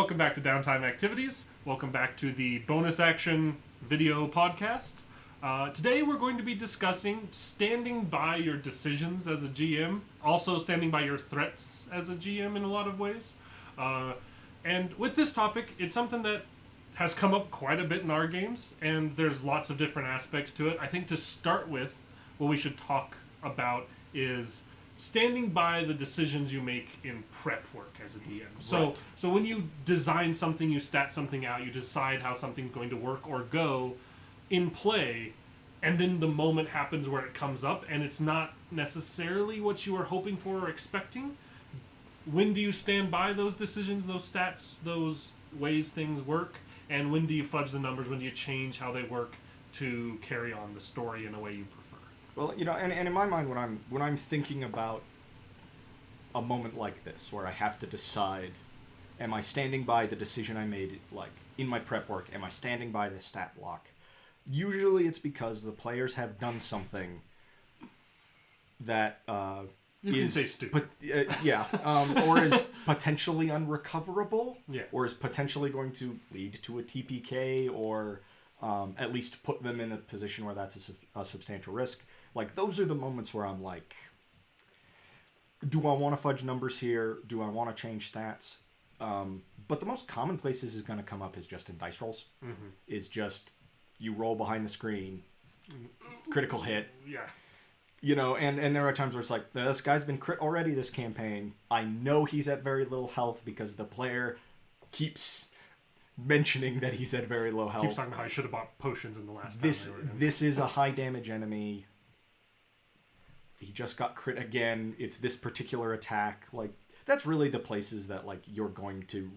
welcome back to Downtime Activities. Welcome back to the bonus action video podcast. Today we're going to be discussing standing by your decisions as a GM, also standing by your threats as a GM in a lot of ways. And with this topic, it's something that has come up quite a bit in our games, and there's lots of different aspects to it. I think to start with, what we should talk about is standing by the decisions you make in prep work as a DM. So when you design something, you stat something out, you decide how something's going to work or go in play, and then the moment happens where it comes up, and it's not necessarily what you were hoping for or expecting. When do you stand by those decisions, those stats, those ways things work? And when do you fudge the numbers? When do you change how they work to carry on the story in a way you prefer? Well, you know, and in my mind, when I'm thinking about a moment like this, where I have to decide, am I standing by the decision I made, like, in my prep work? Am I standing by the stat block? Usually it's because the players have done something that you can say stupid. Or is potentially unrecoverable, yeah, or is potentially going to lead to a TPK, or at least put them in a position where that's a substantial risk. Like, those are the moments where I'm like, do I want to fudge numbers here? Do I want to change stats? But the most common places is going to come up is just in dice rolls. Mm-hmm. Is just, you roll behind the screen, critical hit. Yeah. You know, and there are times where it's like, this guy's been crit already this campaign. I know he's at very little health because the player keeps mentioning that he's at very low health. Keeps talking about how I should have bought potions in the last This is a high damage enemy. He just got crit again. It's this particular attack. Like, that's really the places that, like, you're going to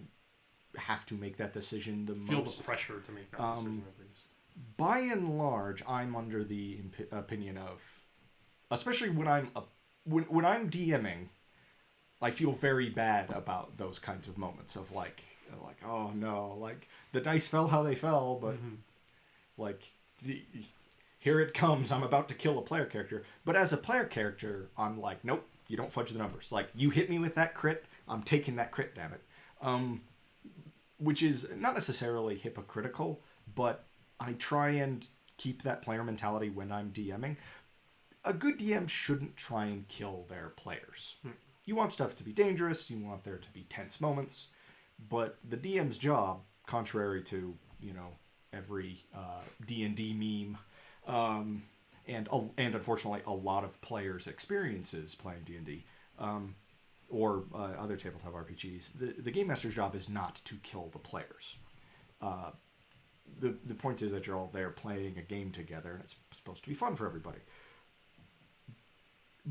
have to make that decision the most. Feel the pressure to make that decision, at least. By and large, I'm under the opinion of, especially when I'm DMing, I feel very bad about those kinds of moments of like, oh no, like, the dice fell how they fell, but like, here it comes, I'm about to kill a player character. But as a player character, I'm like, nope, you don't fudge the numbers. Like, you hit me with that crit, I'm taking that crit, damn it. Which is not necessarily hypocritical, but I try and keep that player mentality when I'm DMing. A good DM shouldn't try and kill their players. You want stuff to be dangerous, you want there to be tense moments, but the DM's job, contrary to, you know, every D&D meme, and unfortunately a lot of players' experiences playing D&D, or other tabletop RPGs, the Game Master's job is not to kill the players. The point is that you're all there playing a game together, and it's supposed to be fun for everybody.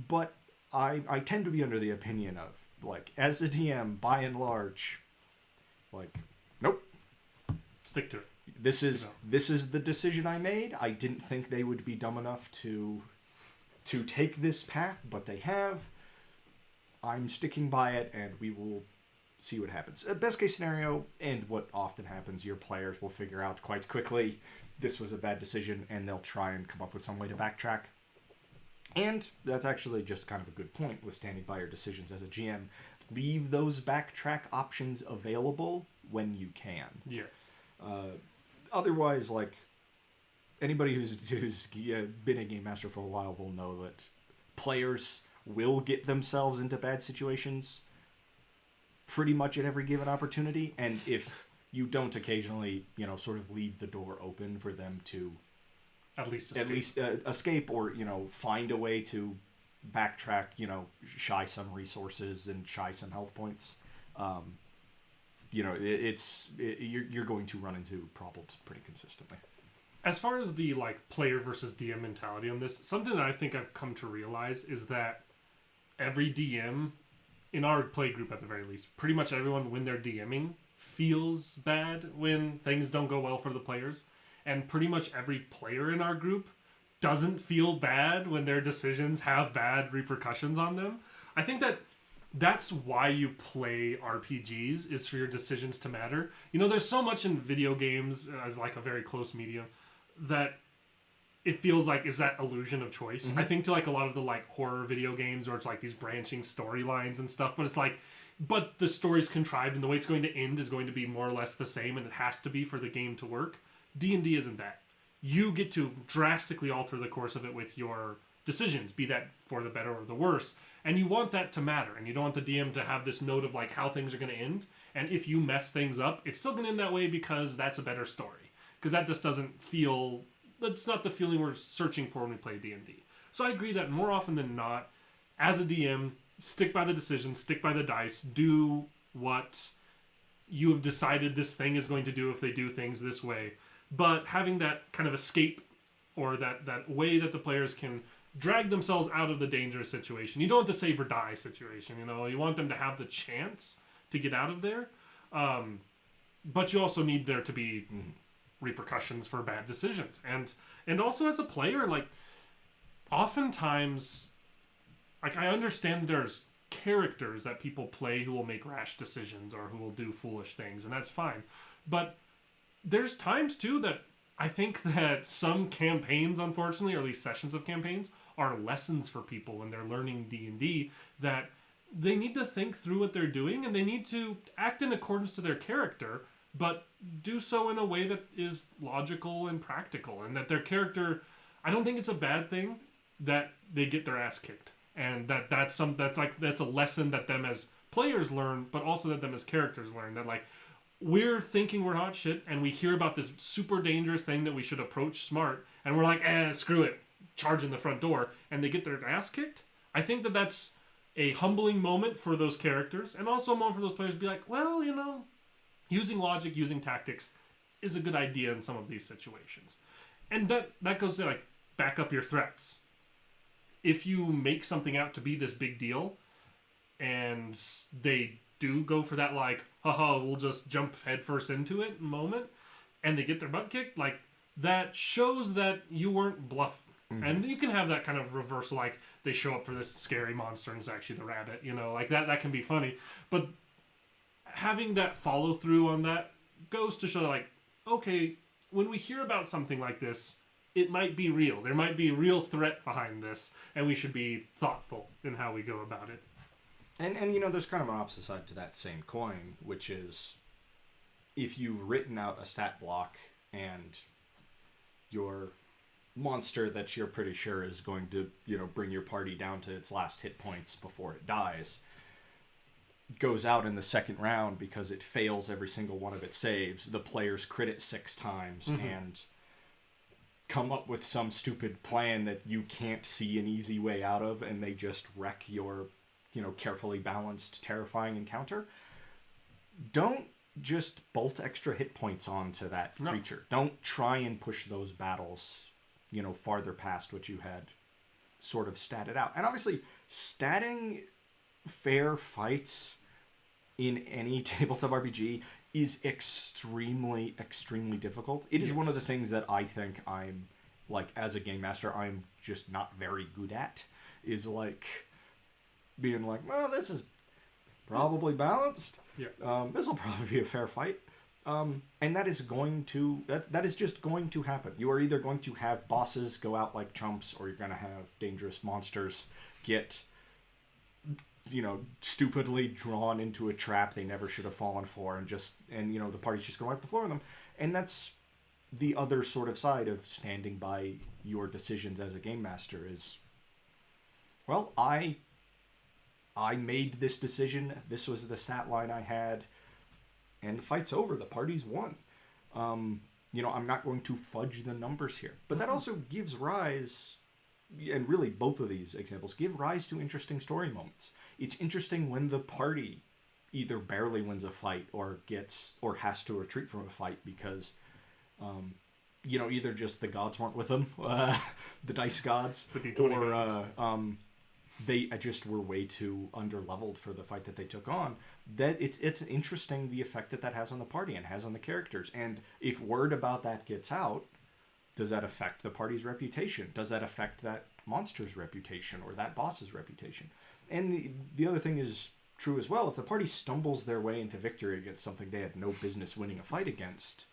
But I tend to be under the opinion of, like, as a DM, by and large, like, nope. Stick to it. This is the decision I made. I didn't think they would be dumb enough to take this path, but they have. I'm sticking by it, and we will see what happens. Best case scenario, and what often happens, your players will figure out quite quickly this was a bad decision, and they'll try and come up with some way to backtrack. And that's actually just kind of a good point with standing by your decisions as a GM. Leave those backtrack options available when you can. Yes. Otherwise, like, anybody who's been a Game Master for a while will know that players will get themselves into bad situations pretty much at every given opportunity. And if you don't occasionally, you know, sort of leave the door open for them to At least escape, or, you know, find a way to backtrack, you know, shy some resources and shy some health points. You know, you're going to run into problems pretty consistently. As far as the, like, player versus DM mentality on this, something that I think I've come to realize is that every DM, in our play group at the very least, pretty much everyone, when they're DMing, feels bad when things don't go well for the players. And pretty much every player in our group doesn't feel bad when their decisions have bad repercussions on them. I think that's why you play RPGs, is for your decisions to matter. You know, there's so much in video games as, like, a very close medium that it feels like is that illusion of choice. I think to like a lot of the like horror video games where it's like these branching storylines and stuff, but it's like, but the story's contrived and the way it's going to end is going to be more or less the same, and it has to be for the game to work. D&D isn't that. You get to drastically alter the course of it with your decisions, be that for the better or the worse, and you want that to matter, and you don't want the DM to have this note of like how things are going to end, and if you mess things up, it's still going to end that way because that's a better story. Because that just doesn't feel... That's not the feeling we're searching for when we play D&D. So I agree that more often than not, as a DM, stick by the decision, stick by the dice, do what you have decided this thing is going to do if they do things this way. But having that kind of escape, or that way that the players can drag themselves out of the dangerous situation. You don't want the save or die situation, you know. You want them to have the chance to get out of there. But you also need there to be... repercussions for bad decisions, and also as a player, like oftentimes, like I understand there's characters that people play who will make rash decisions or who will do foolish things, and that's fine, but there's times too that I think that some campaigns, unfortunately, or at least sessions of campaigns, are lessons for people when they're learning D&D, that they need to think through what they're doing and they need to act in accordance to their character, but do so in a way that is logical and practical, and that their character... I don't think it's a bad thing that they get their ass kicked, and that's a lesson that them as players learn, but also that them as characters learn, that like we're thinking we're hot shit and we hear about this super dangerous thing that we should approach smart, and we're like, screw it, charge in the front door, and they get their ass kicked. I think that that's a humbling moment for those characters, and also a moment for those players to be like, well, you know, using logic, using tactics is a good idea in some of these situations. And that goes to, like, back up your threats. If you make something out to be this big deal, and they do go for that, like, haha, we'll just jump headfirst into it moment, and they get their butt kicked, like, that shows that you weren't bluffing. And you can have that kind of reversal, like, they show up for this scary monster and it's actually the rabbit, you know, like, that can be funny. But having that follow through on that goes to show, like, okay, when we hear about something like this, it might be real. There might be a real threat behind this, and we should be thoughtful in how we go about it. And you know, there's kind of an opposite side to that same coin, which is if you've written out a stat block and your monster that you're pretty sure is going to, you know, bring your party down to its last hit points before it dies, goes out in the second round because it fails every single one of its saves, the players crit it 6 times, and come up with some stupid plan that you can't see an easy way out of, and they just wreck your, you know, carefully balanced, terrifying encounter. Don't just bolt extra hit points onto that creature. Don't try and push those battles, you know, farther past what you had sort of statted out. And obviously, statting fair fights in any tabletop RPG is extremely, extremely difficult. It is one of the things that I think I'm, like, as a game master, I'm just not very good at, is, like, being like, well, this is probably balanced. Yeah. This will probably be a fair fight. And that is going to, that is just going to happen. You are either going to have bosses go out like chumps, or you're going to have dangerous monsters get, you know, stupidly drawn into a trap they never should have fallen for, and you know, the party's just going to wipe the floor with them. And that's the other sort of side of standing by your decisions as a game master is, well, I made this decision, this was the stat line I had, and the fight's over, the party's won. You know, I'm not going to fudge the numbers here. But that also gives rise, and really both of these examples give rise to interesting story moments. It's interesting when the party either barely wins a fight or has to retreat from a fight because, you know, either just the gods weren't with them, the dice gods, or they just were way too underleveled for the fight that they took on. That it's interesting the effect that has on the party and has on the characters. And if word about that gets out, does that affect the party's reputation? Does that affect that monster's reputation or that boss's reputation? And the other thing is true as well. If the party stumbles their way into victory against something they had no business winning a fight against,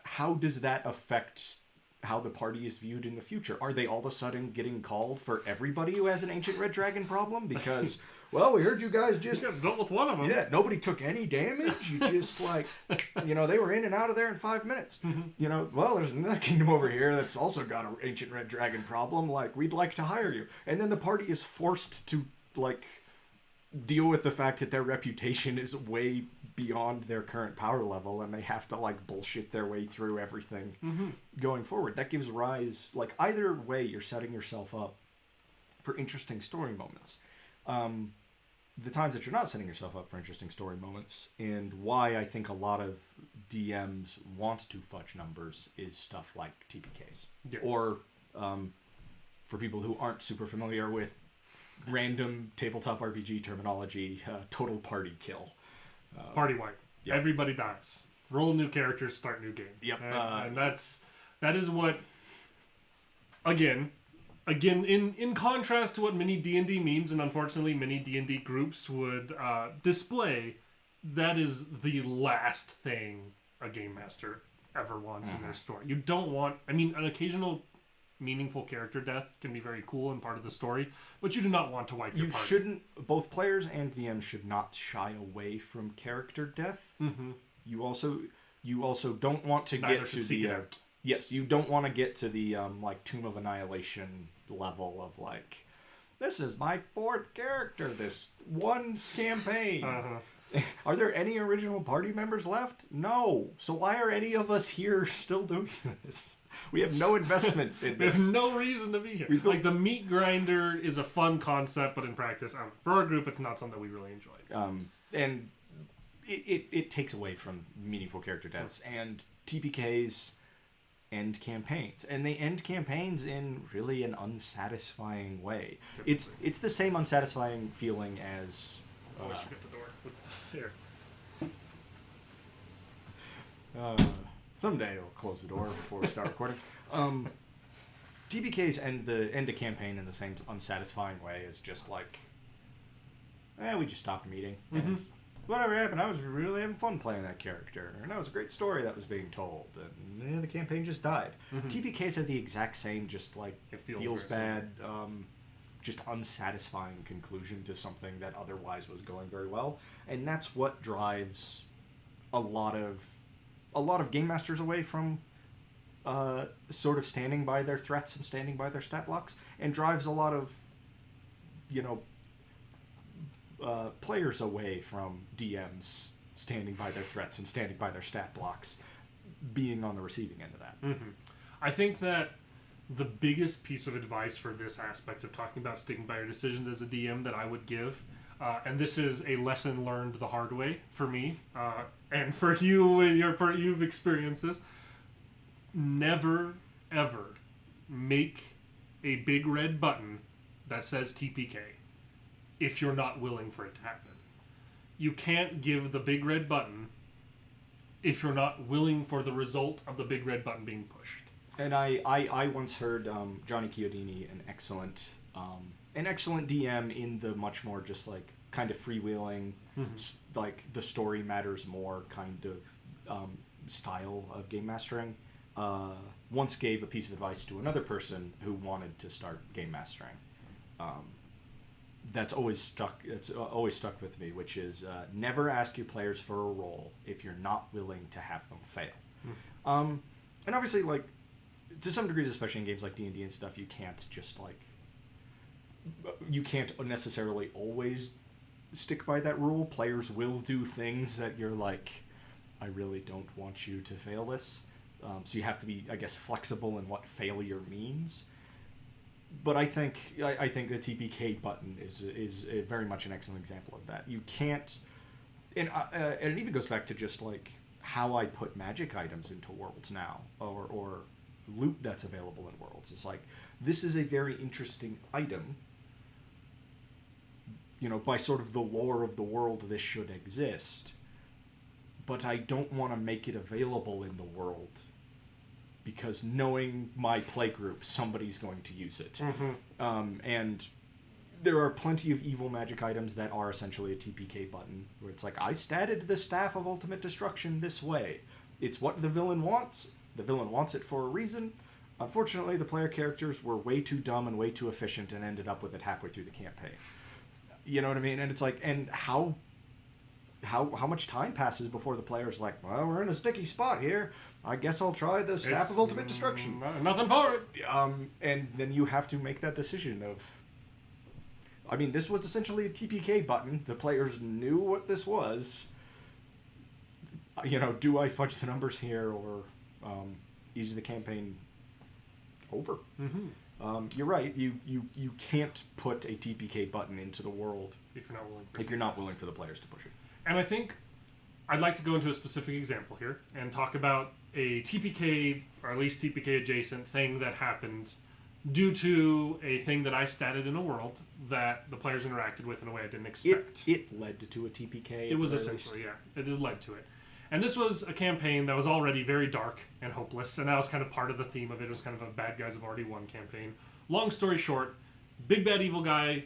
how does that affect how the party is viewed in the future. Are they all of a sudden getting called for everybody who has an ancient red dragon problem? Because, well, we heard you guys just... You guys dealt with one of them. Yeah, nobody took any damage. You just, they were in and out of there in 5 minutes. Well, there's another kingdom over here that's also got an ancient red dragon problem. We'd like to hire you. And then the party is forced to, deal with the fact that their reputation is way beyond their current power level, and they have to bullshit their way through everything going forward. That gives rise, either way, you're setting yourself up for interesting story moments. The times that you're not setting yourself up for interesting story moments, and why I think a lot of DMs want to fudge numbers, is stuff like TPKs. Yes. Or for people who aren't super familiar with random tabletop RPG terminology, total party kill. Party wipe. Yep. Everybody dies. Roll new characters, start new game. Yep. And that is what, again, in contrast to what many D&D memes and unfortunately many D&D groups would display, that is the last thing a game master ever wants in their story. You don't want, an occasional meaningful character death can be very cool and part of the story, but you do not want to wipe your party. Both players and DMs should not shy away from character death. You also don't want to get to the yes, you don't want to get to the Tomb of Annihilation level of this is my 4th character this one campaign. Are there any original party members left? No. So why are any of us here still doing this? We have no investment in this. We have no reason to be here. The meat grinder is a fun concept, but in practice, for our group, it's not something we really enjoy. And it takes away from meaningful character deaths. And TPKs end campaigns. And they end campaigns in really an unsatisfying way. Typically. It's the same unsatisfying feeling as... Always forget the door. There. Someday we'll close the door before we start recording. TPKs end a campaign in the same unsatisfying way as just we just stopped meeting. And whatever happened, I was really having fun playing that character. And that was a great story that was being told. And the campaign just died. TPKs have the exact same, just it feels bad, just unsatisfying conclusion to something that otherwise was going very well. And that's what drives a lot of game masters away from sort of standing by their threats and standing by their stat blocks, and drives a lot of players away from DMs standing by their threats and standing by their stat blocks, being on the receiving end of that. I think that the biggest piece of advice for this aspect of talking about sticking by your decisions as a DM that I would give, and this is a lesson learned the hard way for me, and for you, you've experienced this. Never, ever make a big red button that says TPK if you're not willing for it to happen. You can't give the big red button if you're not willing for the result of the big red button being pushed. And I once heard Johnny Chiodini, an excellent DM in the much more just kind of freewheeling, the story matters more kind of style of game mastering, once gave a piece of advice to another person who wanted to start game mastering. That's always stuck. It's always stuck with me, which is never ask your players for a roll if you're not willing to have them fail. And obviously, to some degrees, especially in games like D&D and stuff, you can't just you can't necessarily always stick by that rule. Players will do things that you're I really don't want you to fail this. So you have to be, I guess, flexible in what failure means. But I think the TPK button is very much an excellent example of that. You can't, and it even goes back to just how I put magic items into worlds now, or loot that's available in worlds. It's this is a very interesting item. By sort of the lore of the world, this should exist. But I don't want to make it available in the world, because knowing my playgroup, somebody's going to use it. And there are plenty of evil magic items that are essentially a TPK button, where it's I statted the Staff of Ultimate Destruction this way. It's what the villain wants. The villain wants it for a reason. Unfortunately, the player characters were way too dumb and way too efficient and ended up with it halfway through the campaign. You know what I mean? And it's like, and how much time passes before the player's like, well, we're in a sticky spot here. I guess I'll try the Staff of Ultimate Destruction. Nothing for it. And then you have to make that decision of... I mean, this was essentially a TPK button. The players knew what this was. You know, do I fudge the numbers here or ease the campaign over? Mm-hmm. You're right. You can't put a TPK button into the world if you're not willing. If you're not willing for the players to push it. And I think I'd like to go into a specific example here and talk about a TPK, or at least TPK adjacent thing that happened due to a thing that I statted in a world that the players interacted with in a way I didn't expect. It led to a TPK. It was essentially, yeah. It led to it. And this was a campaign that was already very dark and hopeless, and that was kind of part of the theme of it. It was kind of a bad guys have already won campaign. Long story short, big bad evil guy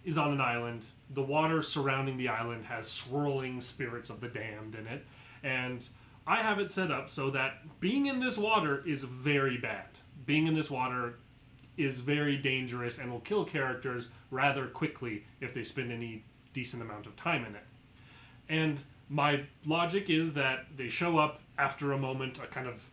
is on an island. The water surrounding the island has swirling spirits of the damned in it. And I have it set up so that being in this water is very bad. Being in this water is very dangerous and will kill characters rather quickly if they spend any decent amount of time in it. And my logic is that they show up after a moment, a kind of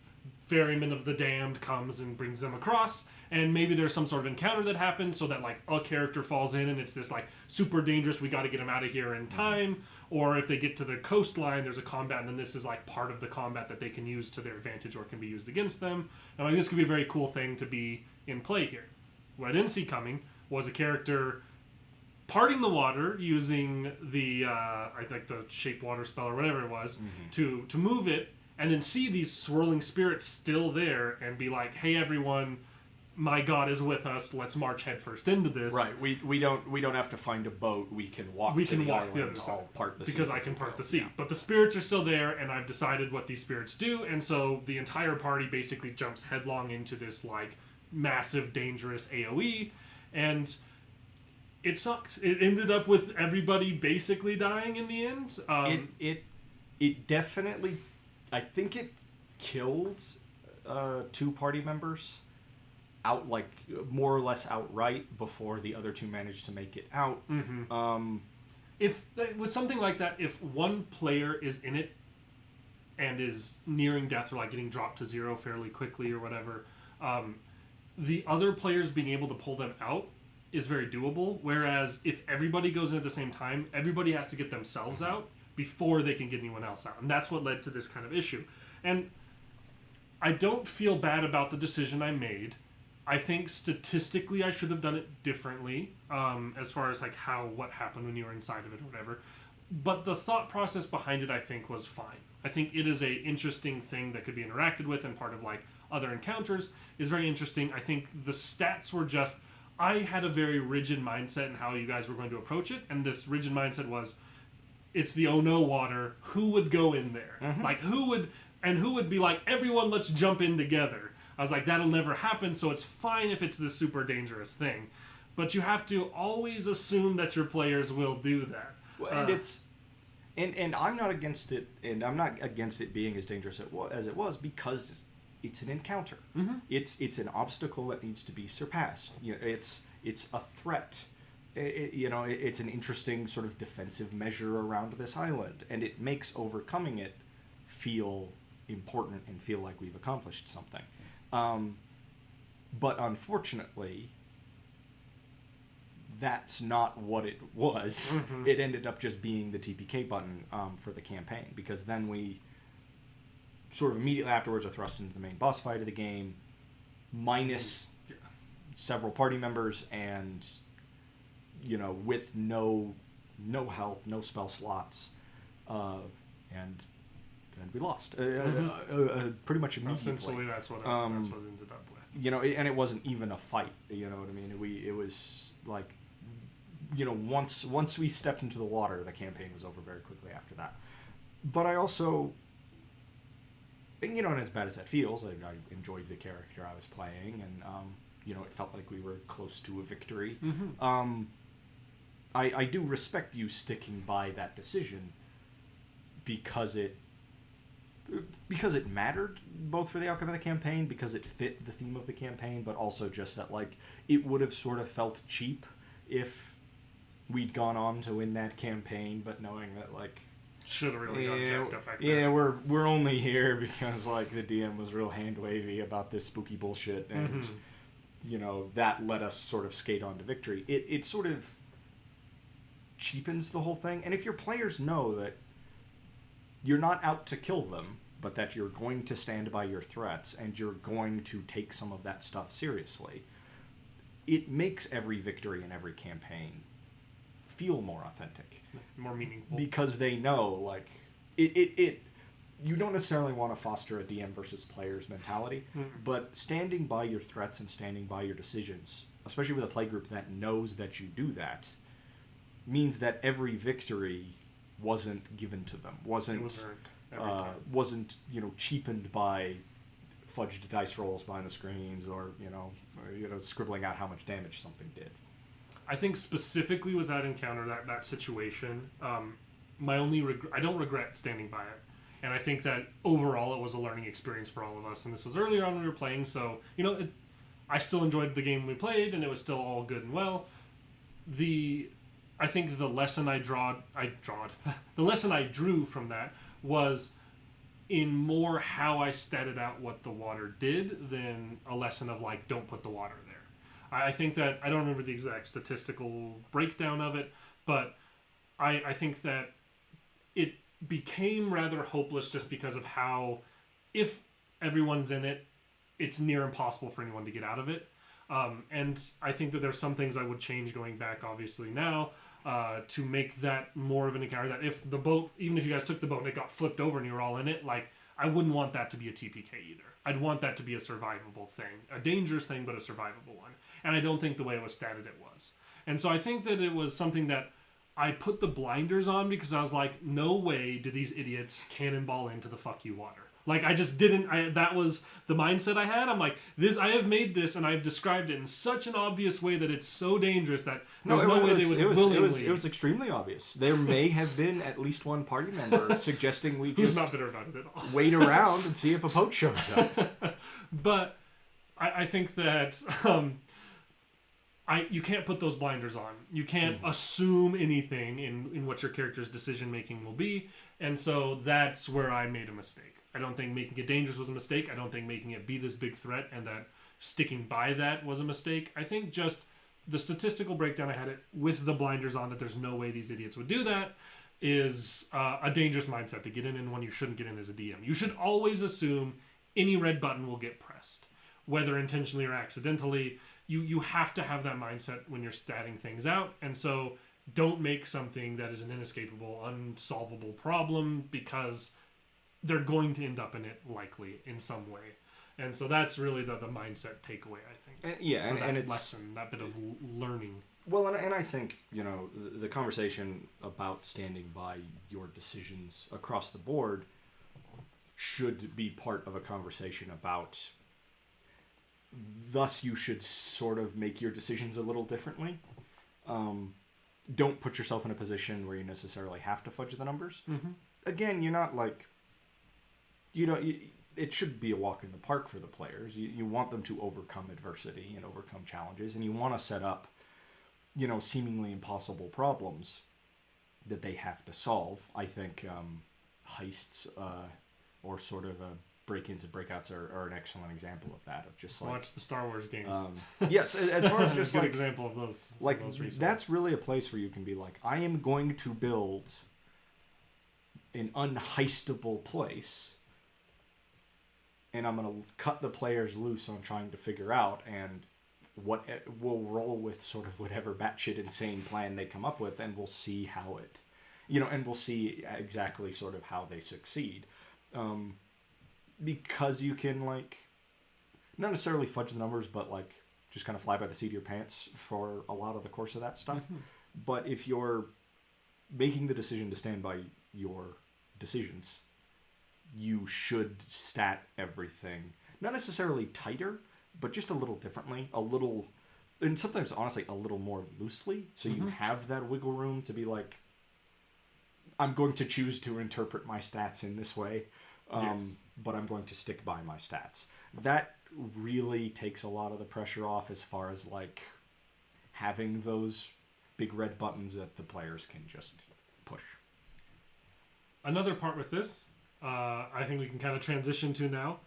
ferryman of the damned comes and brings them across, and maybe there's some sort of encounter that happens so that like a character falls in and it's this like super dangerous, we got to get him out of here in time. Or if they get to the coastline, there's a combat, and then this is like part of the combat that they can use to their advantage or can be used against them. And like, this could be a very cool thing to be in play here. What I didn't see coming was a character parting the water using the I think the shape water spell or whatever it was to move it, and then see these swirling spirits still there and be like, hey everyone, my god is with us, let's march headfirst into this. Right. We don't have to find a boat. We can walk the other side. Part the because I can part the sea. Yeah. But the spirits are still there, and I've decided what these spirits do, and so the entire party basically jumps headlong into this like massive dangerous AoE, and it sucked. It ended up with everybody basically dying in the end. It definitely, I think it killed 2 party members out, like more or less outright, before the other 2 managed to make it out. If with something like that, if one player is in it and is nearing death or like getting dropped to 0 fairly quickly or whatever, the other players being able to pull them out is very doable. Whereas if everybody goes in at the same time, everybody has to get themselves out before they can get anyone else out. And that's what led to this kind of issue. And I don't feel bad about the decision I made. I think statistically I should have done it differently, as far as like what happened when you were inside of it or whatever. But the thought process behind it, I think, was fine. I think it is a interesting thing that could be interacted with, and part of like other encounters is very interesting. I think the stats were just, I had a very rigid mindset in how you guys were going to approach it, and this rigid mindset was, it's the oh no water, who would go in there? Like who would be like, everyone let's jump in together. I was like, that'll never happen, so it's fine if it's this super dangerous thing. But you have to always assume that your players will do that. Well, and I'm not against it, and I'm not against it being as dangerous as it was, because it's an encounter. It's an obstacle that needs to be surpassed. You know, it's a threat. It's an interesting sort of defensive measure around this island, and it makes overcoming it feel important and feel like we've accomplished something. But unfortunately, that's not what it was. It ended up just being the TPK button for the campaign, because then we sort of immediately afterwards are thrust into the main boss fight of the game, minus several party members, and with no health, no spell slots, and then we lost pretty much immediately. Essentially, that's what it ended up with. And it wasn't even a fight. You know what I mean? It was like, once we stepped into the water, the campaign was over very quickly after that. But I also, and as bad as that feels, I enjoyed the character I was playing, and it felt like we were close to a victory. I do respect you sticking by that decision, because it because it mattered both for the outcome of the campaign, because it fit the theme of the campaign, but also just that, like, it would have sort of felt cheap if we'd gone on to win that campaign, but knowing that, like, should have really got jacked up back yeah, then. we're only here because, like, the DM was real hand-wavy about this spooky bullshit, and, you know, that let us sort of skate on to victory. It sort of cheapens the whole thing, and if your players know that you're not out to kill them, but that you're going to stand by your threats, and you're going to take some of that stuff seriously, it makes every victory in every campaign feel more authentic, more meaningful, because they know, like, it you don't necessarily want to foster a DM versus players mentality, but standing by your threats and standing by your decisions, especially with a play group that knows that you do that, means that every victory wasn't given to them, wasn't you know, cheapened by fudged dice rolls behind the screens, or you know scribbling out how much damage something did. I think specifically with that encounter, that situation, my only I don't regret standing by it, and I think that overall it was a learning experience for all of us. And this was earlier on when we were playing, so you know, I still enjoyed the game we played, and it was still all good and well. I think the lesson the lesson I drew from that was in more how I statted out what the water did than a lesson of, like, don't put the water there. I think that, I don't remember the exact statistical breakdown of it, but I think that it became rather hopeless just because of how, if everyone's in it, it's near impossible for anyone to get out of it. And I think that there's some things I would change going back, obviously, now, to make that more of an encounter, that if the boat, even if you guys took the boat and it got flipped over and you were all in it, like, I wouldn't want that to be a TPK either. I'd want that to be a survivable thing. A dangerous thing, but a survivable one. And I don't think the way it was statted it was. And so I think that it was something that I put the blinders on because I was like, no way do these idiots cannonball into the fuck you water. Like, I just didn't, that was the mindset I had. I'm like, I have made this and I've described it in such an obvious way that it's so dangerous that there's no way they would willingly. It was extremely obvious. There may have been at least one party member suggesting we just not bitter about it at all. Wait around and see if a boat shows up. But I think that you can't put those blinders on. You can't assume anything in what your character's decision making will be. And so that's where I made a mistake. I don't think making it dangerous was a mistake. I don't think making it be this big threat and that sticking by that was a mistake. I think just the statistical breakdown, I had it with the blinders on that there's no way these idiots would do that, is a dangerous mindset to get in, and one you shouldn't get in as a DM. You should always assume any red button will get pressed, whether intentionally or accidentally. You have to have that mindset when you're statting things out, and so don't make something that is an inescapable, unsolvable problem, because they're going to end up in it likely in some way. And so that's really the mindset takeaway, I think. And it's lesson, that bit of learning. Well, and I think, you know, the conversation about standing by your decisions across the board should be part of a conversation about, thus you should sort of make your decisions a little differently. Don't put yourself in a position where you necessarily have to fudge the numbers. Mm-hmm. Again, you're not like, it should be a walk in the park for the players. You want them to overcome adversity and overcome challenges, and you want to set up, seemingly impossible problems that they have to solve. I think heists or sort of break-ins and breakouts are an excellent example of that. Of just like watch the Star Wars games. Yes, as far as just good like example of those. Like those that's really a place where you can be like, I am going to build an unheistable place, and I'm going to cut the players loose on trying to figure out, and we'll roll with sort of whatever batshit insane plan they come up with, and we'll see how it, and we'll see exactly sort of how they succeed. Because you can, like, not necessarily fudge the numbers, but, like, just kind of fly by the seat of your pants for a lot of the course of that stuff. Mm-hmm. But if you're making the decision to stand by your decisions, you should stat everything, not necessarily tighter, but just a little differently, and sometimes, honestly, a little more loosely, so you have that wiggle room to be like, I'm going to choose to interpret my stats in this way. Yes. but I'm going to stick by my stats. That really takes a lot of the pressure off as far as like having those big red buttons that the players can just push. Another part with this, I think we can kind of transition to now,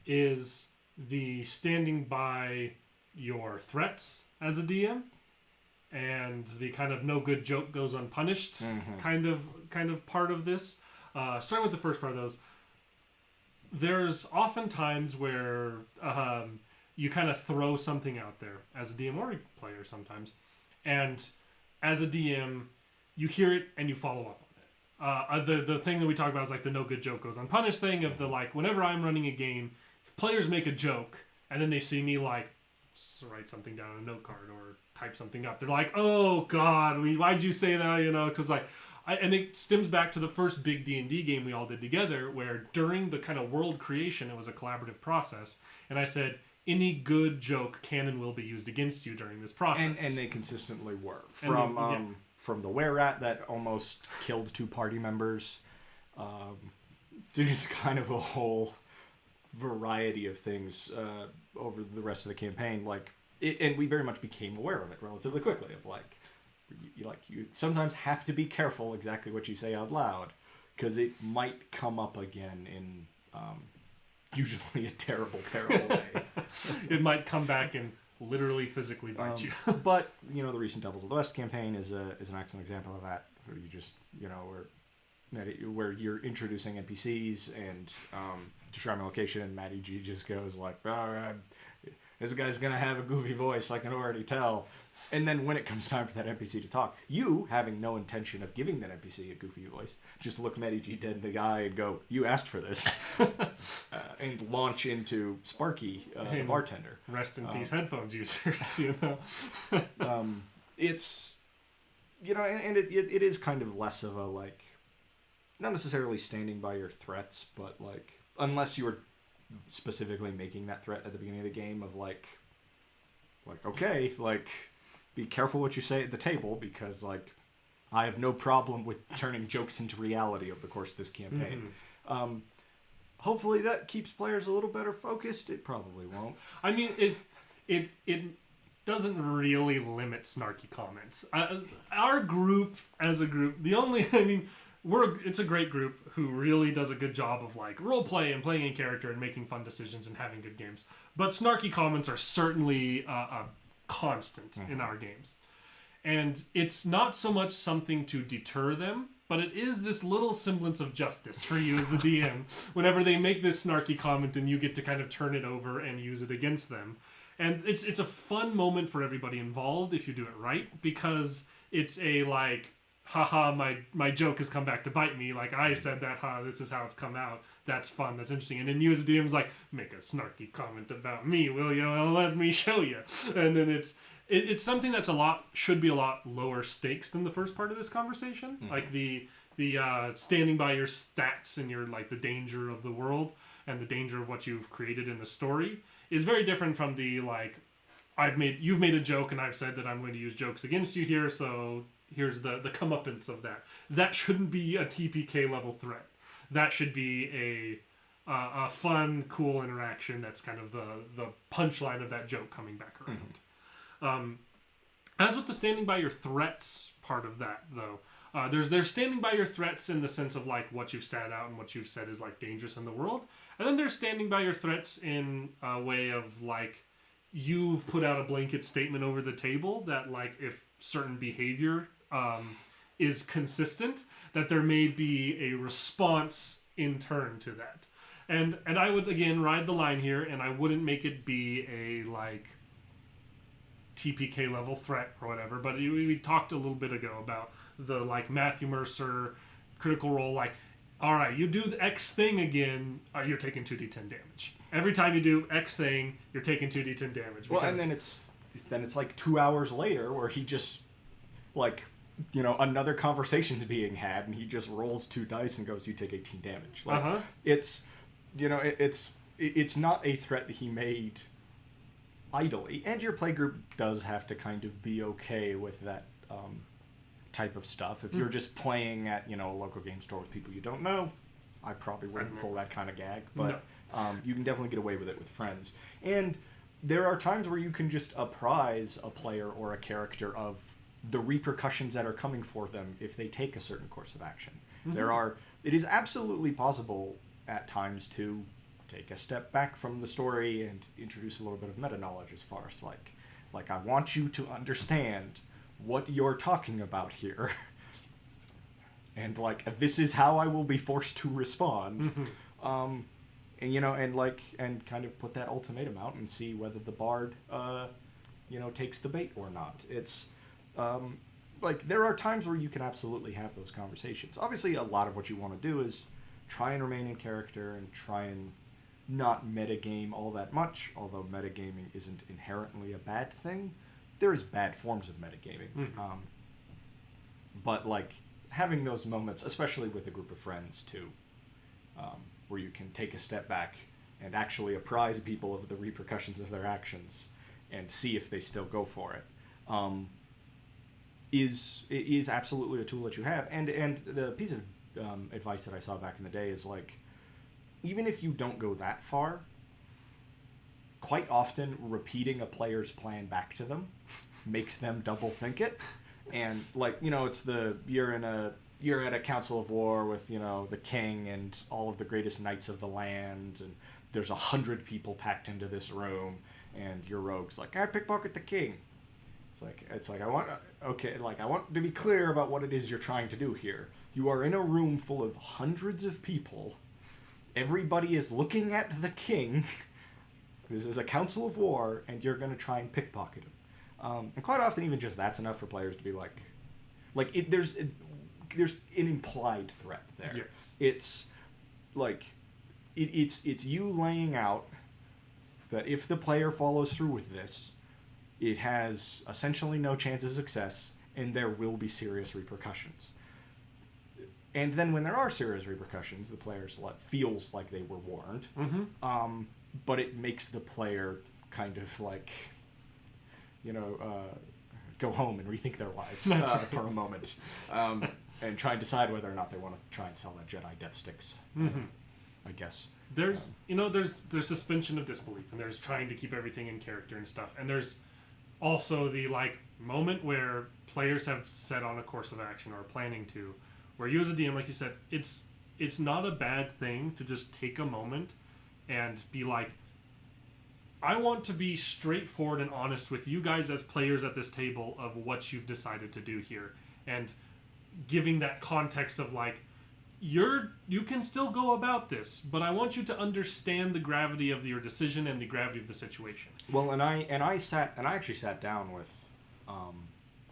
is the standing by your threats as a DM, and the kind of no good joke goes unpunished kind of part of this. Starting with the first part of those, there's often times where you kind of throw something out there as a DM or a player sometimes, and as a DM, you hear it and you follow up on it. The thing that we talk about is like the no good joke goes unpunished thing of the like whenever I'm running a game, if players make a joke and then they see me like write something down on a note card or type something up, they're like, oh god, why'd you say that? You know, because like. And it stems back to the first big D&D game we all did together, where during the kind of world creation, it was a collaborative process. And I said, any good joke can and will be used against you during this process. And they consistently were. From the were-at that almost killed 2 party members, to just kind of a whole variety of things over the rest of the campaign. And we very much became aware of it relatively quickly, of like, you sometimes have to be careful exactly what you say out loud, because it might come up again in usually a terrible way. It might come back and literally physically bite you. But the recent Devils of the West campaign is an excellent example of that, where you just where you're introducing NPCs and describing location, and Matty G just goes like, "All right, this guy's gonna have a goofy voice, I can already tell." And then when it comes time for that NPC to talk, you, having no intention of giving that NPC a goofy voice, just look Matty G dead in the eye and go, "You asked for this," and launch into Sparky, the bartender. Rest in peace, headphones users. It's and it is kind of less of a like, not necessarily standing by your threats, but like unless you were specifically making that threat at the beginning of the game of like okay, like. Be careful what you say at the table, because like I have no problem with turning jokes into reality over the course of this campaign. Hopefully that keeps players a little better focused. It probably won't. I mean, it doesn't really limit snarky comments. Our group as a group, it's a great group who really does a good job of like role play and playing in character and making fun decisions and having good games. But snarky comments are certainly a constant in our games, and it's not so much something to deter them, but it is this little semblance of justice for you as the DM whenever they make this snarky comment and you get to kind of turn it over and use it against them. And it's a fun moment for everybody involved if you do it right, because it's a like, haha, my joke has come back to bite me, like I said that, this is how it's come out. That's fun, that's interesting. And then you as a DM is like, make a snarky comment about me, will you? Well, let me show you. And then it's something that's should be a lot lower stakes than the first part of this conversation. Like the standing by your stats and your like the danger of the world and the danger of what you've created in the story is very different from the like, you've made a joke and I've said that I'm going to use jokes against you here, so here's the comeuppance of that. That shouldn't be a TPK level threat. That should be a fun, cool interaction that's kind of the punchline of that joke coming back around. As with the standing by your threats part of that, though, there's standing by your threats in the sense of like what you've statted out and what you've said is like dangerous in the world. And then there's standing by your threats in a way of like you've put out a blanket statement over the table that like if certain behavior is consistent, that there may be a response in turn to that. And I would, again, ride the line here, and I wouldn't make it be a, like, TPK level threat or whatever, but we talked a little bit ago about the, like, Matthew Mercer Critical Role, like, all right, you do the X thing again, you're taking 2d10 damage. Every time you do X thing, you're taking 2d10 damage. Well, and then it's like 2 hours later where he just, like... another conversation's being had, and he just rolls 2 dice and goes, "You take 18 damage." Like, it's, it's not a threat that he made idly, and your playgroup does have to kind of be okay with that type of stuff. If you're just playing at a local game store with people you don't know, I probably wouldn't Mhm. pull that kind of gag, but you can definitely get away with it with friends. And there are times where you can just apprise a player or a character of the repercussions that are coming for them if they take a certain course of action. Mhm. It is absolutely possible at times to take a step back from the story and introduce a little bit of meta knowledge as far as like I want you to understand what you're talking about here. And like this is how I will be forced to respond. And and kind of put that ultimatum out and see whether the bard takes the bait or not. It's like there are times where you can absolutely have those conversations. Obviously, a lot of what you want to do is try and remain in character and try and not metagame all that much, although metagaming isn't inherently a bad thing. There is bad forms of metagaming. But like having those moments, especially with a group of friends too, where you can take a step back and actually apprise people of the repercussions of their actions and see if they still go for it, is absolutely a tool that you have. And the piece of advice that I saw back in the day is like, even if you don't go that far, quite often repeating a player's plan back to them makes them double think it. And like, it's you're at a council of war with, the king and all of the greatest knights of the land, and there's 100 people packed into this room, and your rogue's like, I pickpocket the king. It's like I want to be clear about what it is you're trying to do here. You are in a room full of hundreds of people. Everybody is looking at the king. This is a council of war, and you're going to try and pickpocket him. And quite often, even just that's enough for players to be there's an implied threat there. Yes. It's like it's you laying out that if the player follows through with this, it has essentially no chance of success, and there will be serious repercussions. And then when there are serious repercussions, the player feels like they were warned. But it makes the player kind of go home and rethink their lives for a moment, and try and decide whether or not they want to try and sell that Jedi death sticks. I guess there's suspension of disbelief, and there's trying to keep everything in character and stuff, and there's also the moment where players have set on a course of action or are planning to, where you as a DM, like you said, it's not a bad thing to just take a moment and be like, I want to be straightforward and honest with you guys as players at this table of what you've decided to do here, and giving that context of you can still go about this, but I want you to understand the gravity of your decision and the gravity of the situation. Well, and I actually sat down with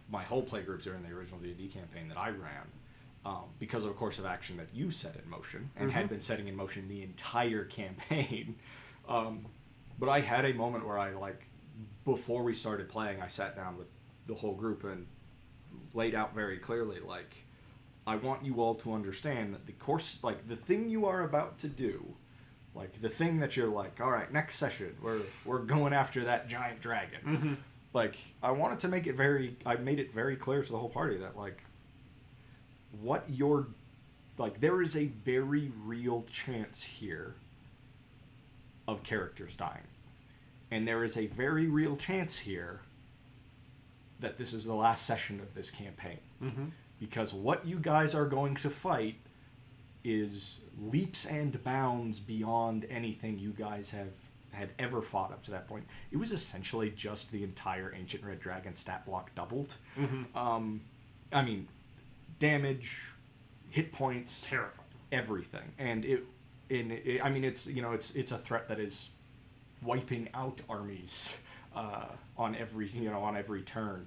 my whole playgroup during the original D&D campaign that I ran, because of a course of action that you set in motion and had been setting in motion the entire campaign. But I had a moment where before we started playing, I sat down with the whole group and laid out very clearly, I want you all to understand that the course, the thing you are about to do, the thing that you're all right, next session, we're going after that giant dragon. I wanted to make it I made it very clear to the whole party that, what you're, there is a very real chance here of characters dying. And there is a very real chance here that this is the last session of this campaign. Because what you guys are going to fight is leaps and bounds beyond anything you guys had ever fought up to that point. It was essentially just the entire Ancient Red Dragon stat block doubled. I mean, damage, hit points, Terrifying. Everything. And it's a threat that is wiping out armies on every turn.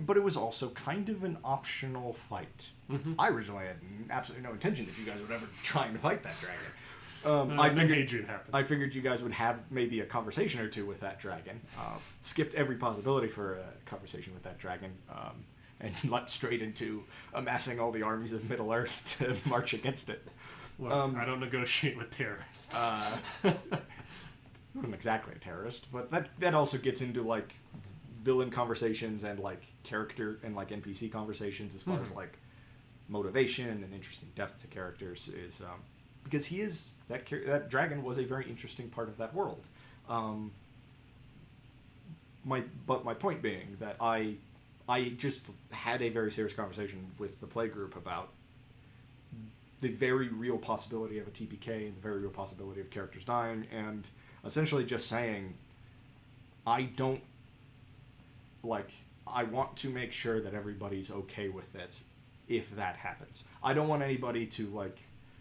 But it was also kind of an optional fight. I originally had absolutely no intention that you guys would ever try and fight that dragon. I figured you guys would have maybe a conversation or two with that dragon. Skipped every possibility for a conversation with that dragon, and leapt straight into amassing all the armies of Middle Earth to march against it. Look, I don't negotiate with terrorists. He wasn't exactly a terrorist, but that also gets into villain conversations and character and NPC conversations as far as motivation and interesting depth to characters is because he is that dragon was a very interesting part of that world. My point being that I just had a very serious conversation with the playgroup about the very real possibility of a TPK and the very real possibility of characters dying, and essentially just saying, I want to make sure that everybody's okay with it if that happens. I don't want anybody to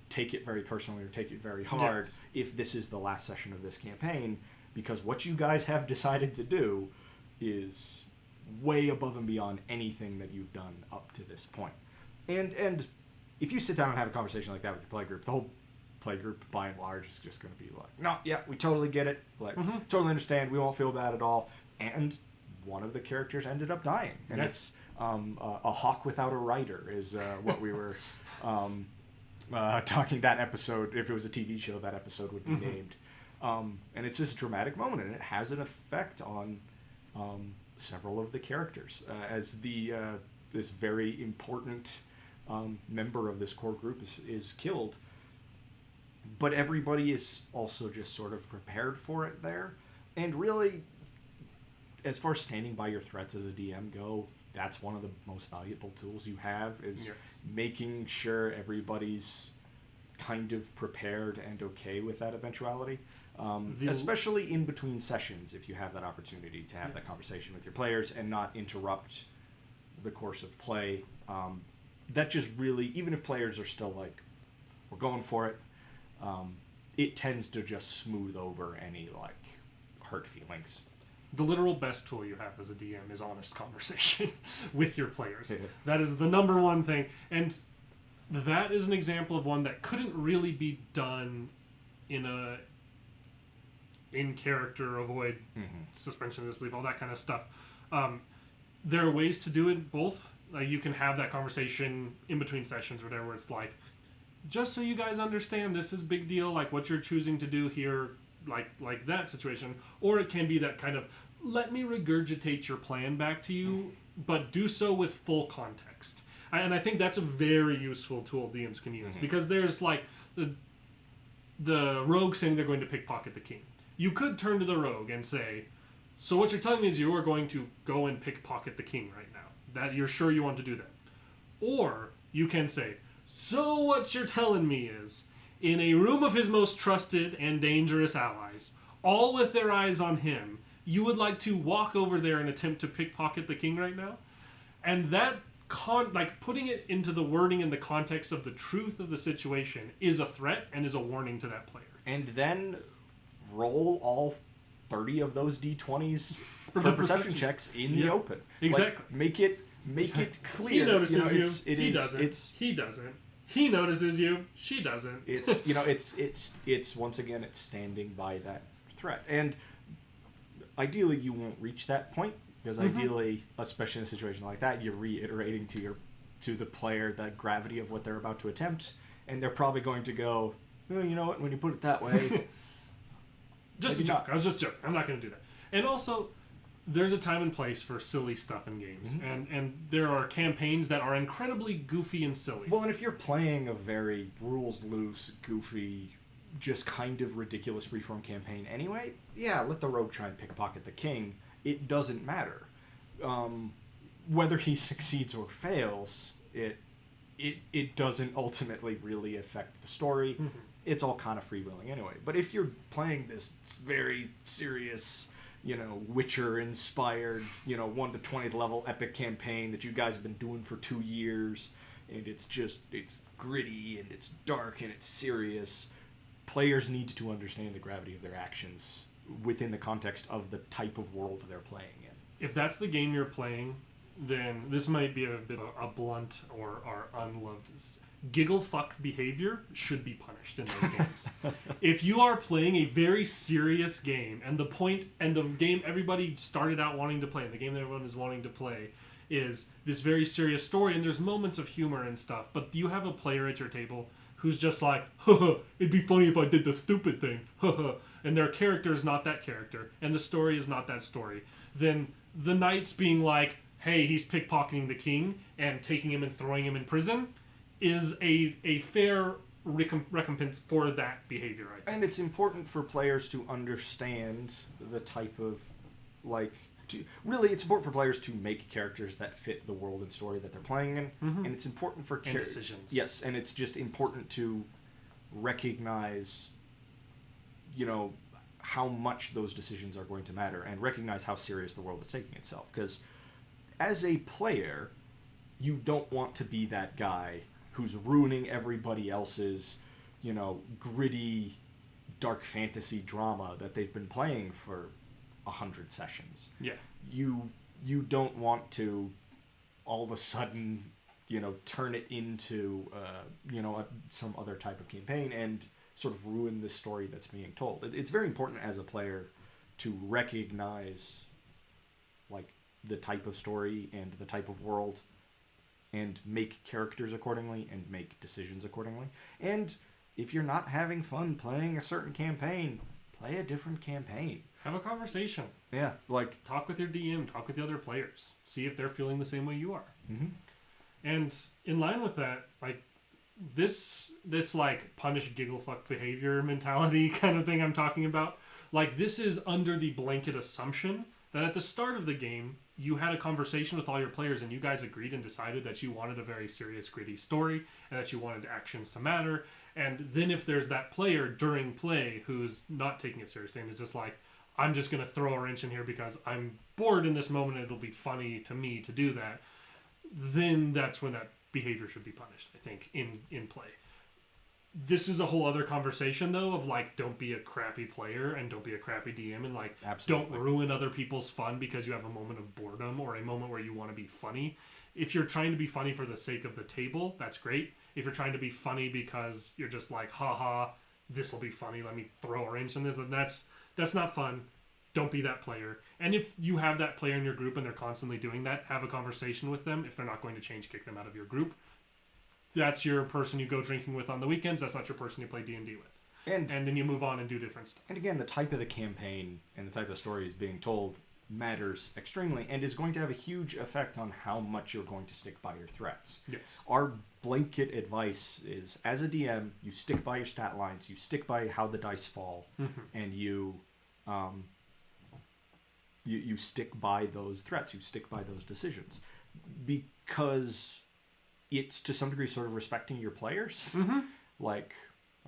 take it very personally or take it very hard if this is the last session of this campaign, because what you guys have decided to do is way above and beyond anything that you've done up to this point. And if you sit down and have a conversation like that with your playgroup, the whole playgroup, by and large, is just going to be like, no, yeah, we totally get it. Totally understand. We won't feel bad at all. And one of the characters ended up dying. And it's a hawk without a rider is what we were talking that episode. If it was a TV show, that episode would be named. And it's this dramatic moment, and it has an effect on several of the characters as this very important member of this core group is killed. But everybody is also just sort of prepared for it there. And really, as far as standing by your threats as a DM go, that's one of the most valuable tools you have, is making sure everybody's kind of prepared and okay with that eventuality. Especially in between sessions, if you have that opportunity to have that conversation with your players and not interrupt the course of play. That just really, even if players are still like, we're going for it, it tends to just smooth over any hurt feelings. The literal best tool you have as a DM is honest conversation with your players. That is the number one thing. And that is an example of one that couldn't really be done in character, avoid suspension of disbelief, all that kind of stuff. There are ways to do it both. You can have that conversation in between sessions or whatever, where it's like, just so you guys understand, this is big deal, what you're choosing to do here, like that situation. Or it can be that kind of, let me regurgitate your plan back to you, but do so with full context. And I think that's a very useful tool DMs can use, because there's the rogue saying they're going to pickpocket the king. You could turn to the rogue and say, so what you're telling me is you are going to go and pickpocket the king right now. That you're sure you want to do that. Or you can say, so what you're telling me is, in a room of his most trusted and dangerous allies, all with their eyes on him, you would like to walk over there and attempt to pickpocket the king right now? And that, putting it into the wording and the context of the truth of the situation is a threat and is a warning to that player. And then roll all 30 of those D20s for the perception checks in the open. Exactly. Make it clear. He notices you. He doesn't. He doesn't. He notices you. She doesn't. It's once again, it's standing by that threat. And ideally you won't reach that point, because ideally, especially in a situation like that, you're reiterating to the player the gravity of what they're about to attempt, and they're probably going to go, oh, you know what, when you put it that way. Just a joke. I was just joking. I'm not going to do that. And also, there's a time and place for silly stuff in games. And there are campaigns that are incredibly goofy and silly. Well, and if you're playing a very rules-loose, goofy, just kind of ridiculous freeform campaign anyway, yeah, let the rogue try and pickpocket the king. It doesn't matter. Whether he succeeds or fails, it doesn't ultimately really affect the story. It's all kind of freewheeling anyway. But if you're playing this very serious, Witcher-inspired, 1 to 20th level epic campaign that you guys have been doing for 2 years, and it's gritty, and it's dark, and it's serious, players need to understand the gravity of their actions within the context of the type of world they're playing in. If that's the game you're playing, then this might be a bit of a blunt or unloved. Giggle fuck behavior should be punished in those games. If you are playing a very serious game, and the game everybody started out wanting to play, and the game that everyone is wanting to play, is this very serious story, and there's moments of humor and stuff, but you have a player at your table who's just like, haha, it'd be funny if I did the stupid thing, haha, and their character is not that character, and the story is not that story, then the knight's being like, hey, he's pickpocketing the king and taking him and throwing him in prison, is a fair recompense for that behavior, I think. And it's important for players to understand the type of, like, really, it's important for players to make characters that fit the world and story that they're playing in, and it's important for and decisions. Yes, and it's just important to recognize, how much those decisions are going to matter, and recognize how serious the world is taking itself. Because as a player, you don't want to be that guy who's ruining everybody else's, gritty, dark fantasy drama that they've been playing for 100 sessions. Yeah. You don't want to all of a sudden, turn it into, some other type of campaign and sort of ruin the story that's being told. It's very important as a player to recognize, like, the type of story and the type of world, and make characters accordingly and make decisions accordingly. And if you're not having fun playing a certain campaign, play a different campaign. Have a conversation. Yeah, like, talk with your DM, talk with the other players. See if they're feeling the same way you are. Mm-hmm. And in line with that, like, this like punish giggle fuck behavior mentality kind of thing I'm talking about. Like, this is under the blanket assumption that at the start of the game, you had a conversation with all your players and you guys agreed and decided that you wanted a very serious, gritty story and that you wanted actions to matter. And then if there's that player during play who's not taking it seriously and is just like, I'm just going to throw a wrench in here because I'm bored in this moment and it'll be funny to me to do that, then that's when that behavior should be punished, I think, in play. This is a whole other conversation, though, of, like, don't be a crappy player and don't be a crappy DM and, like, Absolutely. Don't ruin other people's fun because you have a moment of boredom or a moment where you want to be funny. If you're trying to be funny for the sake of the table, that's great. If you're trying to be funny because you're just like, haha, this will be funny, let me throw a wrench in this, then that's not fun. Don't be that player. And if you have that player in your group and they're constantly doing that, have a conversation with them. If they're not going to change, kick them out of your group. That's your person you go drinking with on the weekends. That's not your person you play D&D with. And then you move on and do different stuff. And again, the type of the campaign and the type of stories being told matters extremely and is going to have a huge effect on how much you're going to stick by your threats. Yes. Our blanket advice is, as a DM, you stick by your stat lines, you stick by how the dice fall, and you stick by those threats, you stick by those decisions. Because it's to some degree sort of respecting your players. Like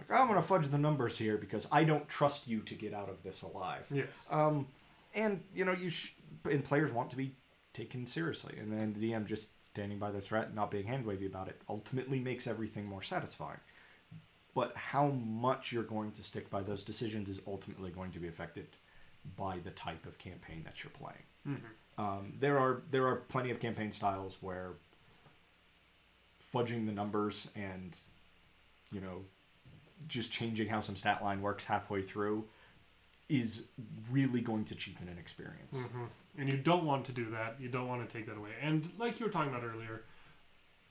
I'm going to fudge the numbers here because I don't trust you to get out of this alive. Yes. And, and players want to be taken seriously. And then the DM just standing by their threat and not being hand-wavy about it ultimately makes everything more satisfying. But how much you're going to stick by those decisions is ultimately going to be affected by the type of campaign that you're playing. There are plenty of campaign styles where fudging the numbers and, just changing how some stat line works halfway through is really going to cheapen an experience. And you don't want to do that. You don't want to take that away. And like you were talking about earlier,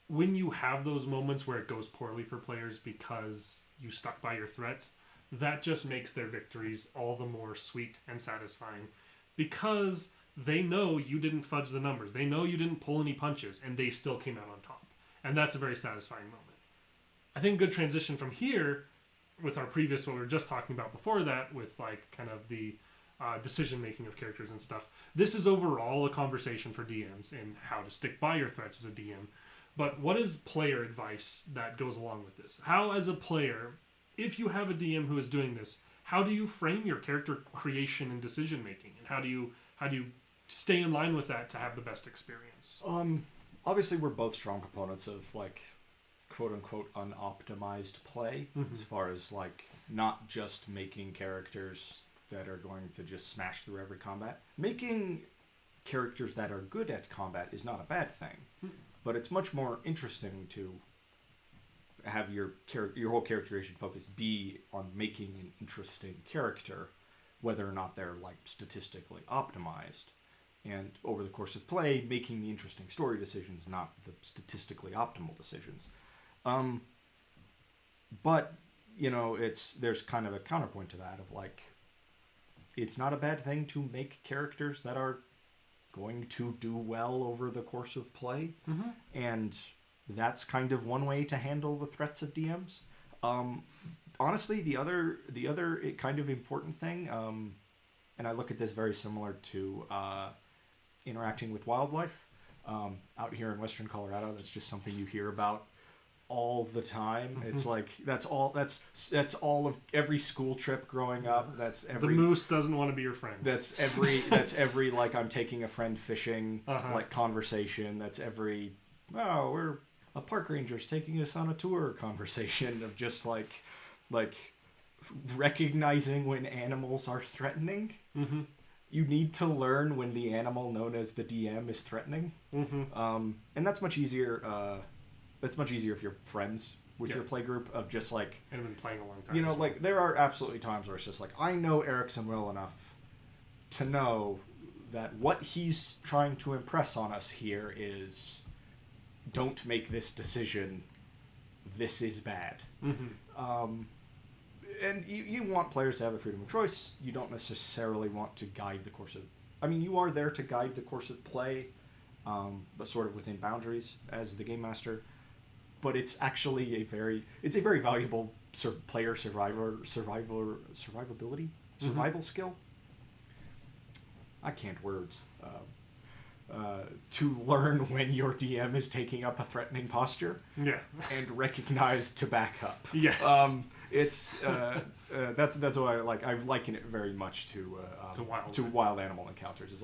when you have those moments where it goes poorly for players because you stuck by your threats, that just makes their victories all the more sweet and satisfying because they know you didn't fudge the numbers. They know you didn't pull any punches, and they still came out on top. And that's a very satisfying moment. I think a good transition from here with our previous, what we were just talking about before that, with like kind of the decision-making of characters and stuff. This is overall a conversation for DMs and how to stick by your threats as a DM. But what is player advice that goes along with this? How, as a player, if you have a DM who is doing this, how do you frame your character creation and decision-making? And how do you stay in line with that to have the best experience? Obviously, we're both strong proponents of, like, quote-unquote unoptimized play, as far as, like, not just making characters that are going to just smash through every combat. Making characters that are good at combat is not a bad thing, but it's much more interesting to have your whole characterization focus be on making an interesting character, whether or not they're, like, statistically optimized. And over the course of play, making the interesting story decisions, not the statistically optimal decisions. But, there's kind of a counterpoint to that of, like, it's not a bad thing to make characters that are going to do well over the course of play. And, that's kind of one way to handle the threats of DMs. Honestly, the other kind of important thing, and I look at this very similar to interacting with wildlife. Out here in Western Colorado, that's just something you hear about all the time. It's like that's all of every school trip growing up. That's every the moose doesn't want to be your friend. That's every like I'm taking a friend fishing like conversation. That's every we're a park ranger's taking us on a tour conversation of just like recognizing when animals are threatening. Mm-hmm. You need to learn when the animal known as the DM is threatening. Mm-hmm. And that's much easier. That's much easier if you're friends with your play group of just like... And been playing a long time. You know, like there are absolutely times where it's just like, I know Erickson well enough to know that what he's trying to impress on us here is don't make this decision. This is bad. Mm-hmm. And you want players to have the freedom of choice. You don't necessarily want to guide the course of... I mean, you are there to guide the course of play, but sort of within boundaries as the game master. But it's actually a very valuable player survival skill. I can't words. To learn when your DM is taking up a threatening posture, and recognize to back up. Yes. It's that's why I liken it very much to wild animal encounters. It's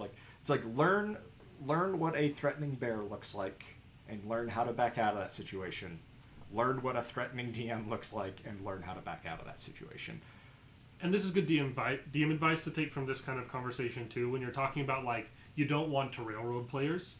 like learn what a threatening bear looks like and learn how to back out of that situation. Learn what a threatening DM looks like and learn how to back out of that situation. And this is good DM advice to take from this kind of conversation too, when you're talking about like you don't want to railroad players.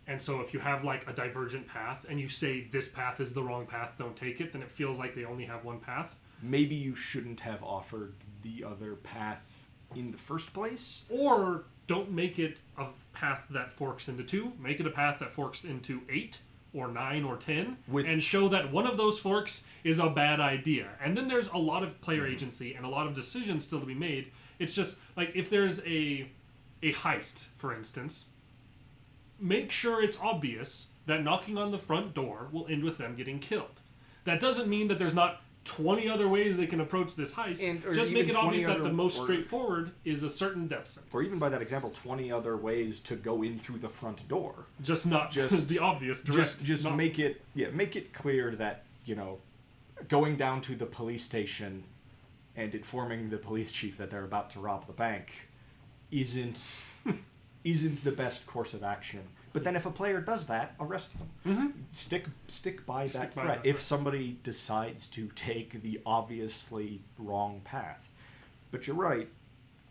And so if you have like a divergent path and you say this path is the wrong path, don't take it, then it feels like they only have one path. Maybe you shouldn't have offered the other path in the first place. Or don't make it a path that forks into 2. Make it a path that forks into 8 or 9 or 10 and show that one of those forks is a bad idea. And then there's a lot of player agency and a lot of decisions still to be made. It's just like if there's a heist, for instance, make sure it's obvious that knocking on the front door will end with them getting killed. That doesn't mean that there's not 20 other ways they can approach this heist. Just make it obvious that the most straightforward is a certain death sentence. Or even by that example, 20 other ways to go in through the front door. Just the obvious direct. Just make it clear that, you know, going down to the police station and informing the police chief that they're about to rob the bank isn't the best course of action. But then if a player does that, arrest them. Mm-hmm. Stick by that threat if somebody decides to take the obviously wrong path. But you're right.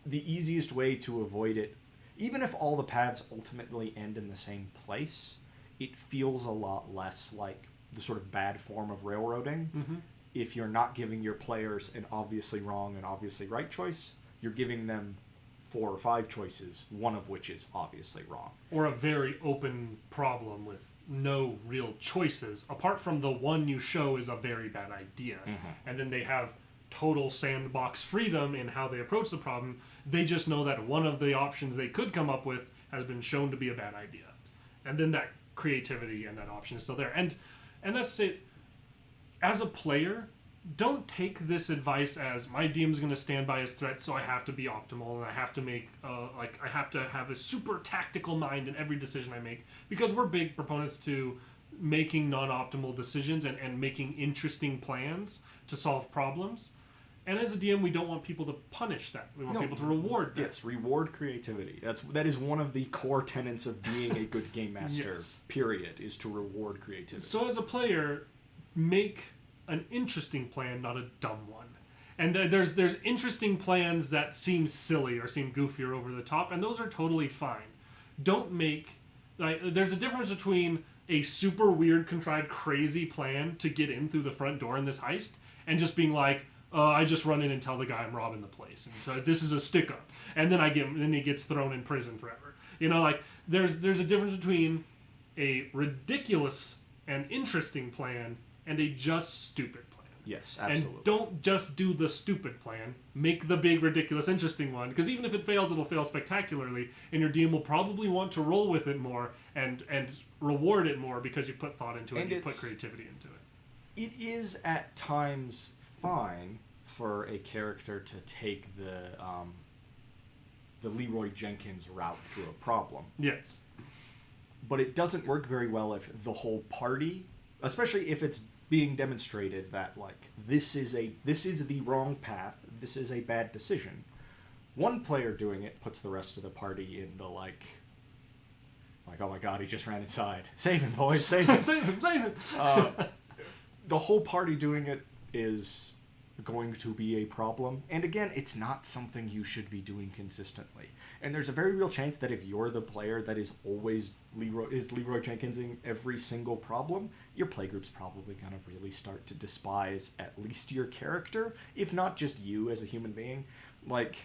The easiest way to avoid it, even if all the paths ultimately end in the same place, it feels a lot less like the sort of bad form of railroading. If you're not giving your players an obviously wrong and obviously right choice, you're giving them 4 or 5 choices, one of which is obviously wrong. Or a very open problem with no real choices, apart from the one you show is a very bad idea. Mm-hmm. And then they have total sandbox freedom in how they approach the problem. They just know that one of the options they could come up with has been shown to be a bad idea. And then that creativity and that option is still there. And that's it. As a player, don't take this advice as my DM is going to stand by his threat, so I have to be optimal and I have to make I have to have a super tactical mind in every decision I make, because we're big proponents to making non-optimal decisions and making interesting plans to solve problems. And as a DM, we don't want people to punish that. We want people to reward that. Yes, reward creativity. That is one of the core tenets of being a good game master. Yes. Period, is to reward creativity. So as a player, make an interesting plan, not a dumb one. And there's interesting plans that seem silly or seem goofy or over the top, and those are totally fine. Don't make... there's a difference between a super weird, contrived, crazy plan to get in through the front door in this heist and just being like, I just run in and tell the guy I'm robbing the place. And so this is a stick-up. And then he gets thrown in prison forever. You know, like, there's a difference between a ridiculous and interesting plan and a just stupid plan. Yes, absolutely. And don't just do the stupid plan. Make the big, ridiculous, interesting one. Because even if it fails, it'll fail spectacularly, and your DM will probably want to roll with it more and reward it more because you put thought into it and you put creativity into it. It is at times fine for a character to take the Leroy Jenkins route through a problem. Yes. But it doesn't work very well if the whole party, especially if it's being demonstrated that, like, this is the wrong path, this is a bad decision. One player doing it puts the rest of the party in the, like, oh my god, he just ran inside. Save him, boys, save him. Save him. The whole party doing it is going to be a problem. And again, it's not something you should be doing consistently. And there's a very real chance that if you're the player that is always Leroy Jenkinsing every single problem, your playgroup's probably going to really start to despise at least your character, if not just you as a human being. Like,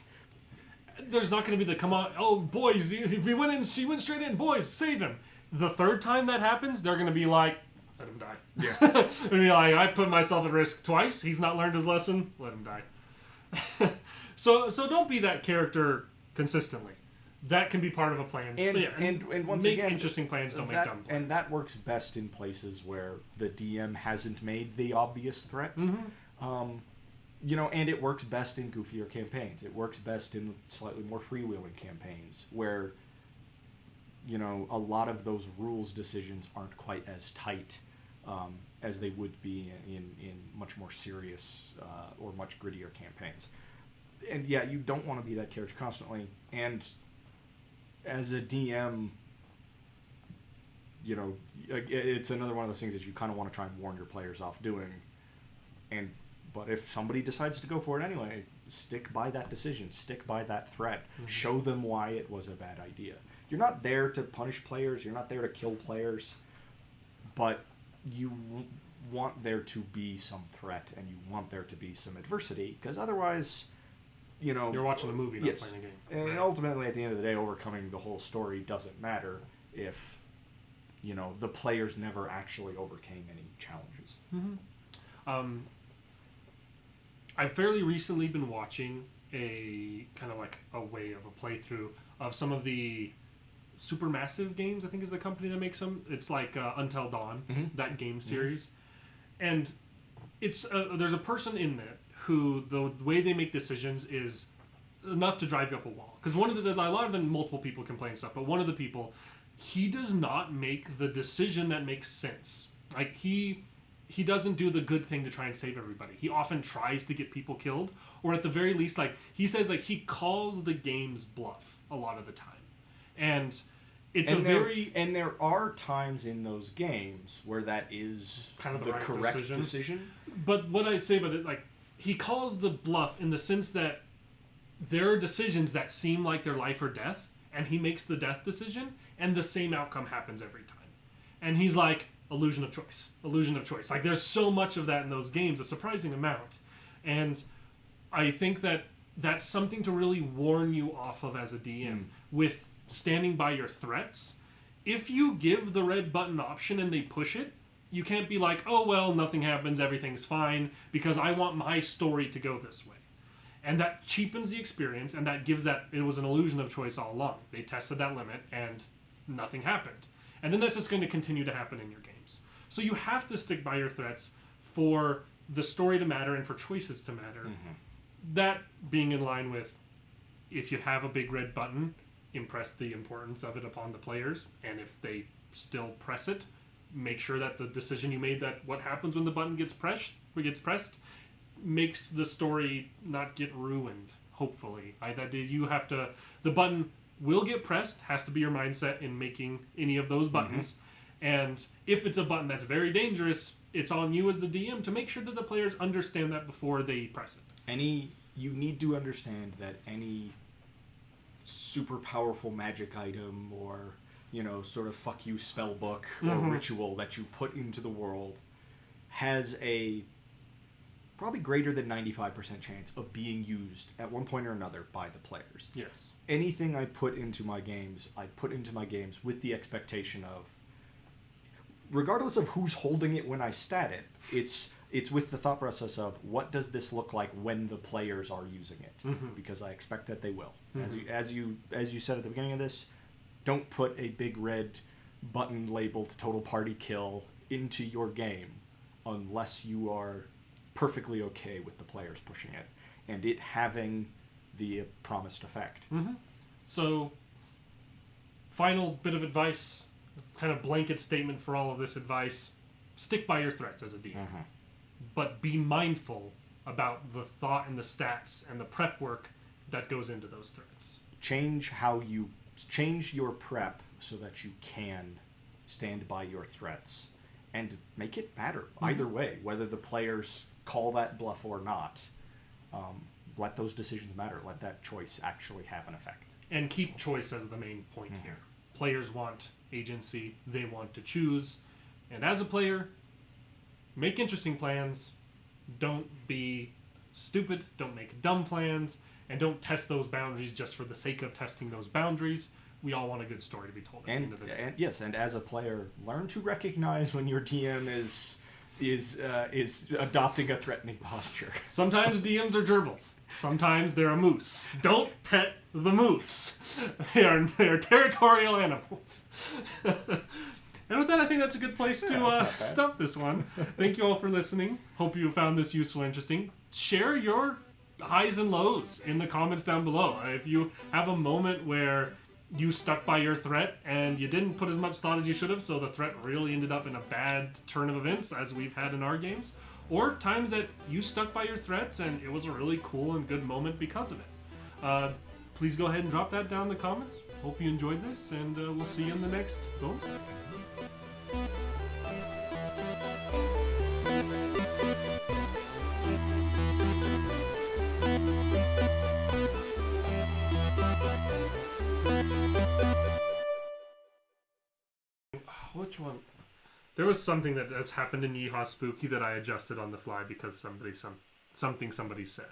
there's not going to be the, come on, oh, boys, we went in, she went straight in, boys, save him. The third time that happens, they're going to be like, let him die. yeah. I mean, like, I put myself at risk twice. He's not learned his lesson. Let him die. So don't be that character consistently. That can be part of a plan. And once make again, interesting plans. Don't make dumb plans. And that works best in places where the DM hasn't made the obvious threat. Mm-hmm. And it works best in goofier campaigns. It works best in slightly more freewheeling campaigns where, a lot of those rules decisions aren't quite as tight as they would be in much more serious or much grittier campaigns. And yeah, you don't want to be that character constantly. And as a DM, it's another one of those things that you kind of want to try and warn your players off doing. But if somebody decides to go for it anyway, stick by that decision, stick by that threat, show them why it was a bad idea. You're not there to punish players, you're not there to kill players, but you want there to be some threat and you want there to be some adversity, because otherwise, you're watching a movie, not playing a game. And ultimately, at the end of the day, overcoming the whole story doesn't matter if, the players never actually overcame any challenges. Mm-hmm. I've fairly recently been watching a kind of like a way of a playthrough of some of the Supermassive Games, I think is the company that makes them. It's like Until Dawn, that game series. And it's there's a person in it who the way they make decisions is enough to drive you up a wall. Because a lot of them, multiple people complain stuff, but one of the people, he does not make the decision that makes sense. Like, he doesn't do the good thing to try and save everybody. He often tries to get people killed, or at the very least, like, he says, like, he calls the game's bluff a lot of the time. And and there are times in those games where that is kind of the right correct decision. But what I say about it, like, he calls the bluff in the sense that there are decisions that seem like they're life or death, and he makes the death decision, and the same outcome happens every time. And he's like, illusion of choice. Like, there's so much of that in those games, a surprising amount. And I think that that's something to really warn you off of as a DM with standing by your threats. If you give the red button option and they push it, you can't be like, oh, well, nothing happens, everything's fine, because I want my story to go this way. And that cheapens the experience, and that gives that, it was an illusion of choice all along. They tested that limit, and nothing happened. And then that's just going to continue to happen in your games. So you have to stick by your threats for the story to matter and for choices to matter. That being in line with, if you have a big red button, impress the importance of it upon the players, and if they still press it, make sure that the decision you made, that what happens when the button gets pressed makes the story not get ruined, hopefully. The button will get pressed, has to be your mindset in making any of those buttons. And if it's a button that's very dangerous, it's on you as the DM to make sure that the players understand that before they press it. You need to understand that any super powerful magic item or, sort of fuck you spell book or ritual that you put into the world has a probably greater than 95% chance of being used at one point or another by the players. Yes. Anything I put into my games with the expectation of, regardless of who's holding it when I stat it, it's it's with the thought process of what does this look like when the players are using it, because I expect that they will. As you said at the beginning of this, don't put a big red button labeled total party kill into your game unless you are perfectly okay with the players pushing it and it having the promised effect. So, final bit of advice, kind of blanket statement for all of this advice: stick by your threats as a DM, but be mindful about the thought and the stats and the prep work that goes into those threats. Change your prep so that you can stand by your threats and make it matter either way, whether the players call that bluff or not. Let those decisions matter. Let that choice actually have an effect. And keep choice as the main point here. Players want agency. They want to choose. And as a player, make interesting plans. Don't be stupid. Don't make dumb plans. And don't test those boundaries just for the sake of testing those boundaries. We all want a good story to be told at the end of the day. And as a player, learn to recognize when your DM is adopting a threatening posture. Sometimes DMs are gerbils. Sometimes they're a moose. Don't pet the moose. They are territorial animals. And with that, I think that's a good place to stop this one. Thank you all for listening. Hope you found this useful and interesting. Share your highs and lows in the comments down below. If you have a moment where you stuck by your threat and you didn't put as much thought as you should have, so the threat really ended up in a bad turn of events, as we've had in our games, or times that you stuck by your threats and it was a really cool and good moment because of it. Please go ahead and drop that down in the comments. Hope you enjoyed this, and we'll see you in the next bonus. Which one? There was something that's happened in Yeehaw Spooky that I adjusted on the fly because somebody said.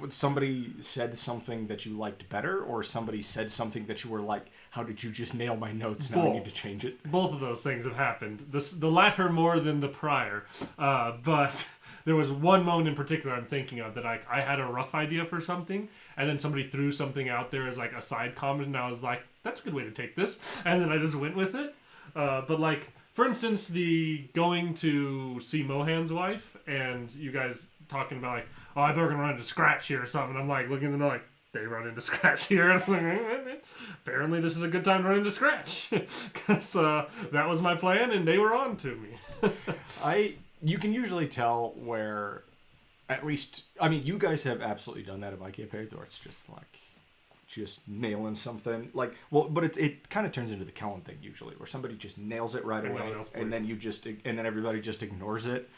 Somebody said something that you liked better, or somebody said something that you were like, how did you just nail my notes? Now I need to change it. Both of those things have happened. The latter more than the prior. But there was one moment in particular I'm thinking of that I had a rough idea for something, and then somebody threw something out there as like a side comment, and I was like, that's a good way to take this. And then I just went with it. But like, for instance, the going to see Mohan's wife, and you guys talking about like, oh, I better gonna run into Scratch here or something. I'm like looking at them like, they run into Scratch here. And I'm like, apparently this is a good time to run into Scratch. Because that was my plan, and they were on to me. You can usually tell where, at least, I mean, you guys have absolutely done that in my campaigns, or it's just like, just nailing something like, well, but it kind of turns into the Kellen thing usually, where somebody just nails it right away, and then everybody just ignores it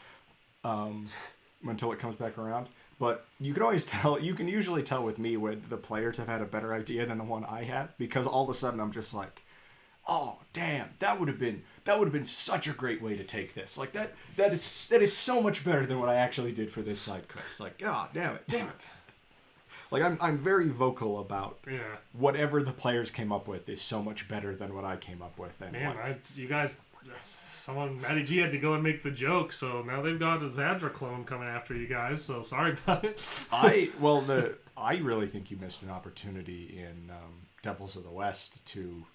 until it comes back around. But you can usually tell with me when the players have had a better idea than the one I had, because all of a sudden I'm just like, oh damn, that would have been such a great way to take this. Like that is so much better than what I actually did for this side quest. Like, oh damn it. Like, I'm very vocal about whatever the players came up with is so much better than what I came up with. And you guys, Matty G had to go and make the joke, so now they've got a Zadra clone coming after you guys, so sorry about it. I really think you missed an opportunity in Devils of the West to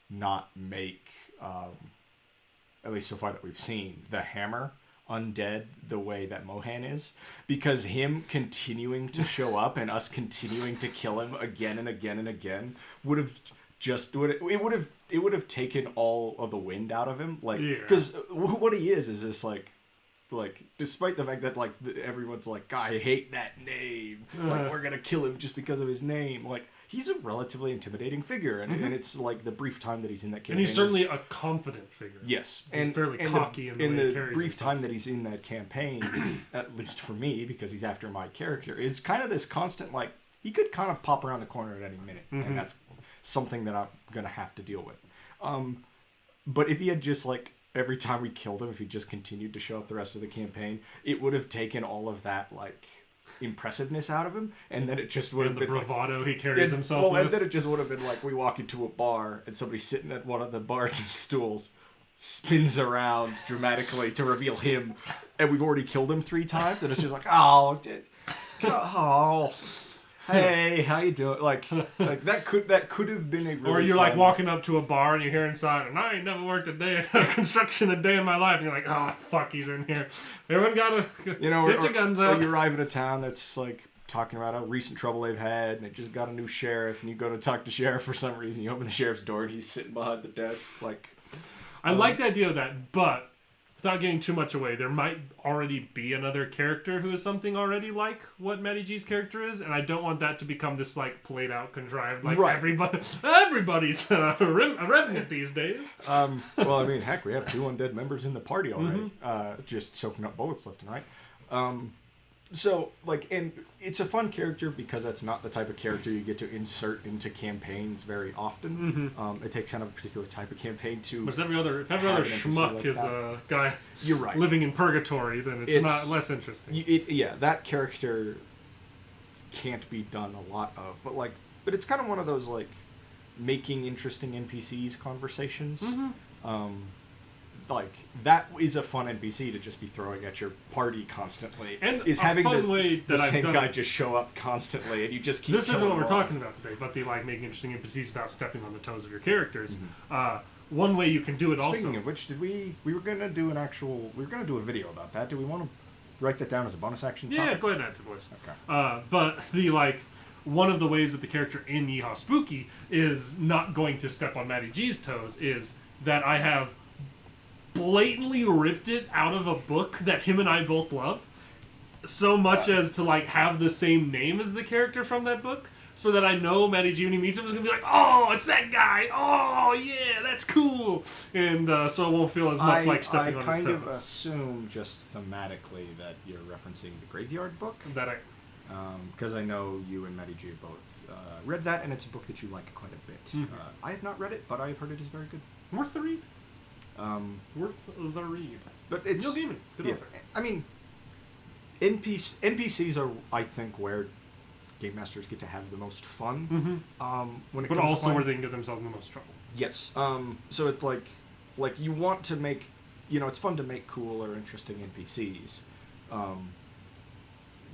not make, at least so far that we've seen, the hammer undead the way that Mohan is, because him continuing to show up and us continuing to kill him again and again and again would have taken all of the wind out of him, like, because what he is this like despite the fact that like everyone's like, I hate that name, like we're gonna kill him just because of his name, like he's a relatively intimidating figure, and it's like the brief time that he's in that campaign. And he's certainly a confident figure. Yes. And fairly cocky in the way he carries brief himself. time that he's in that campaign, at least for me, because he's after my character, is kind of this constant, like, he could kind of pop around the corner at any minute, and that's something that I'm going to have to deal with. But if he had just, like, every time we killed him, if he just continued to show up the rest of the campaign, it would have taken all of that, like, impressiveness out of him, and then it just would have been the bravado like, he carries himself with. And then it just would have been like, we walk into a bar and somebody's sitting at one of the bar stools, spins around dramatically to reveal him, and we've already killed him 3 times, and it's just like, oh, hey, how you doing? Like that could have been a really Or you're fun... like walking up to a bar and you hear inside, and I ain't never worked a day of construction a day in my life. And you're like, oh, fuck, he's in here. Everyone gotta get your guns out. Or you arrive in a town that's like talking about a recent trouble they've had, and it just got a new sheriff, and you go to talk to the sheriff for some reason. You open the sheriff's door, and he's sitting behind the desk. Like, I like the idea of that, but without getting too much away, there might already be another character who is something already like what Matty G's character is, and I don't want that to become this like played out, contrived, like right. everybody's a revenant these days. Well, I mean, heck, we have 2 undead members in the party already, just soaking up bullets left and right. So, like, and it's a fun character because that's not the type of character you get to insert into campaigns very often. It takes kind of a particular type of campaign to... But if every other schmuck like is a guy You're right. living in purgatory, then it's not less interesting. Yeah, that character can't be done a lot of. But it's kind of one of those, like, making interesting NPCs conversations. Like, that is a fun NPC to just be throwing at your party constantly. And is a having fun way the that I've same done guy it. just show up constantly, and you just keep. This isn't what we're off. talking about today, but the like making interesting NPCs without stepping on the toes of your characters. One way you can do it Speaking of which, we were gonna do a video about that. Do we want to write that down as a bonus action? Yeah, topic? go ahead and add to voice. Okay. But the like. One of the ways that the character in Yeehaw Spooky is not going to step on Matty G's toes is that I have blatantly ripped it out of a book that him and I both love, so much as to like have the same name as the character from that book, so that I know Matty G when he meets him is gonna be like, oh, it's that guy. Oh yeah, that's cool, and so it won't feel as much like stepping on his toes. I kind of assume just thematically that you're referencing the Graveyard book. That because I know you and Matty G both read that, and it's a book that you like quite a bit. I have not read it, but I have heard it is very good. Worth the read. Worth the read. But it's Neil Gaiman, good author. I mean, NPCs are, I think, where game masters get to have the most fun. When it but comes also to where they can get themselves in the most trouble. Yes. So it's like you want to make, it's fun to make cool or interesting NPCs.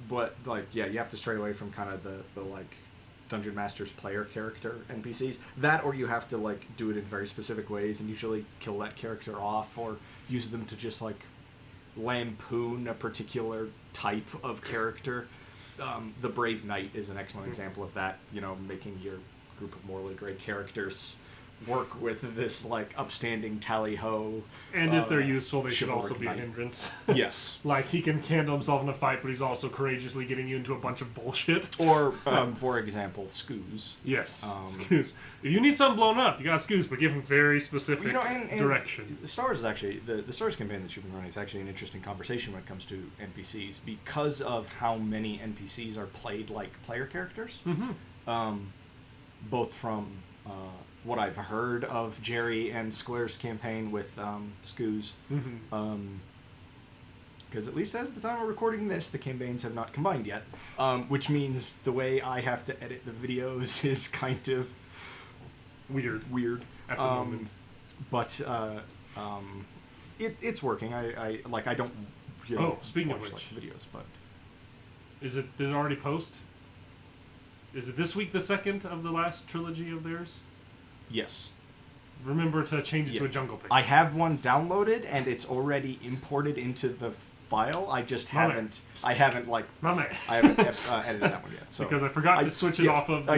But you have to stray away from kind of the like Dungeon Master's player character NPCs. That, or you have to like do it in very specific ways and usually kill that character off or use them to just like lampoon a particular type of character. The Brave Knight is an excellent example of that. Making your group of morally gray characters work with this like upstanding tally-ho. And if they're useful, they should chivalric also be a knight. hindrance. Yes. Like he can handle himself in a fight, but he's also courageously getting you into a bunch of bullshit. Or, for example, Scoos. Yes. Scoos. If you need something blown up, you got Scoos, but give him very specific and direction. Star Wars is actually the Star Wars campaign that you've been running is actually an interesting conversation when it comes to NPCs because of how many NPCs are played like player characters. Both from what I've heard of Jerry and Square's campaign with Scoos. Because at least as of the time of recording this, the campaigns have not combined yet. Which means the way I have to edit the videos is kind of weird at the moment. But it's working. I don't speaking of watch which, videos, but did it already post? Is it this week the second of the last trilogy of theirs? Yes. Remember to change it to a jungle picture. I have one downloaded and it's already imported into the file. I just haven't. I haven't edited that one yet. So because I forgot to switch it off of the.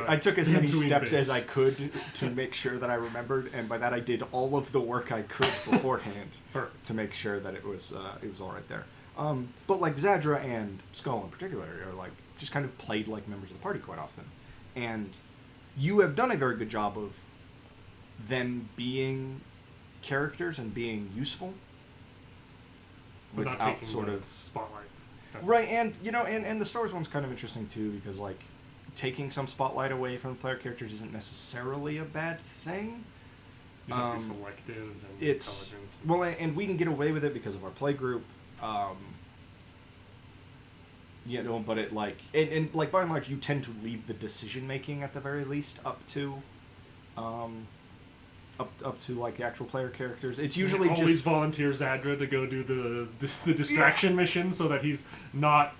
I took as many steps base. as I could to make sure that I remembered, and by that I did all of the work I could beforehand to make sure that it was all right there. But like Zadra and Skull in particular are like just kind of played like members of the party quite often, and you have done a very good job of them being characters and being useful without taking sort the of spotlight. Right, and and the Star Wars one's kind of interesting too because like taking some spotlight away from the player characters isn't necessarily a bad thing. You have to be selective and it's intelligent. Well, and we can get away with it because of our play group. But it like and like by and large, you tend to leave the decision making at the very least up to up to like the actual player characters. It's Usually usually always just volunteer Zadra to go do the distraction mission so that he's not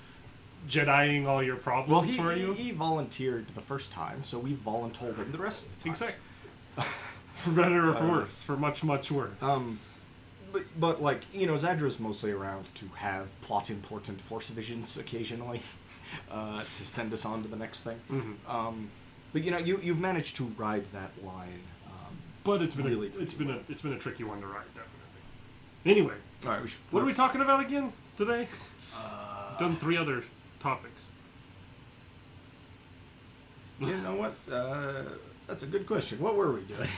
Jediing all your problems for you. He volunteered the first time, so we voluntold him the rest of the time. Exactly. For better or for worse. For much, much worse. But like, you know, Zadra's mostly around to have plot important force visions occasionally, to send us on to the next thing. Mm-hmm. But you know, you've managed to ride that line. But it's been really it's been a tricky one to ride, definitely. Anyway, all right. What are we talking about again today? We've done 3 other topics. You know what? That's a good question. What were we doing?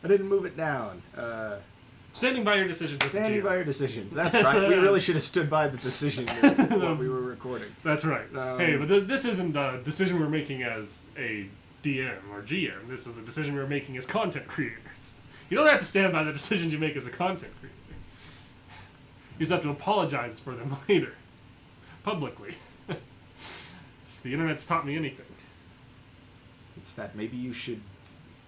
I didn't move it down. Standing by your decisions. Standing by your decisions. That's right. We really should have stood by the decision while we were recording. That's right. Hey, but this isn't a decision we're making as a DM or GM. This is a decision we're making as content creators. You don't have to stand by the decisions you make as a content creator. You just have to apologize for them later. Publicly. The internet's taught me anything. It's that maybe you should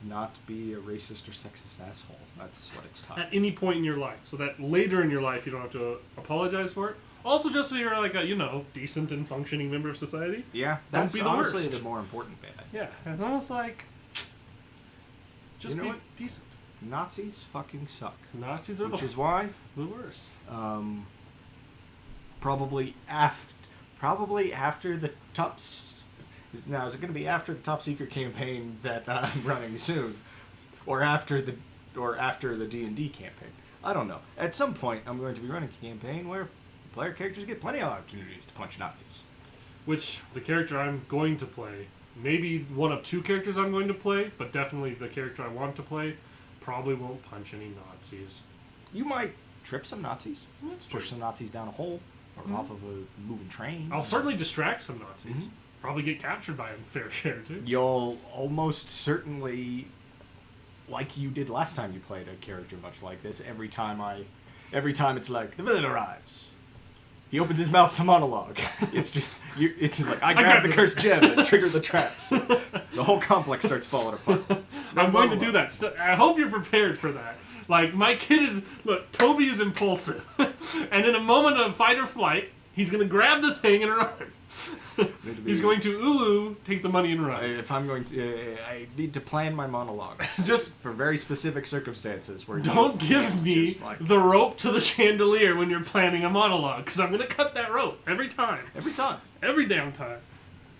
not be a racist or sexist asshole. That's what it's taught. At any point in your life. So that later in your life you don't have to apologize for it. Also just so you're like a, decent and functioning member of society. Yeah, Don't that's be the honestly worst. the more important bit. Yeah, it's almost like just be what? decent. Nazis fucking suck. Nazis are Which the is why worst. probably after the top. Now, is it going to be after the top secret campaign that I'm running soon, or after the D&D campaign? I don't know. At some point, I'm going to be running a campaign where the player characters get plenty of opportunities to punch Nazis. Which the character I'm going to play, maybe one of 2 characters I'm going to play, but definitely the character I want to play, probably won't punch any Nazis. You might trip some Nazis, That's true. push some Nazis down a hole, or off of a moving train. I'll certainly distract some Nazis. Probably get captured by a fair share too. You'll almost certainly, like you did last time you played a character much like this, every time it's like, the villain arrives. He opens his mouth to monologue. It's just like, I grabbed the cursed gem and trigger the traps. The whole complex starts falling apart. I'm going to do that. I hope you're prepared for that. Like, my kid Toby is impulsive. And in a moment of fight or flight, he's going to grab the thing and run. He's going to take the money and run. If I'm going to, I need to plan my monologues. Just for very specific circumstances. Where don't give me the rope to the chandelier when you're planning a monologue, because I'm going to cut that rope every time. Every time. Every damn time.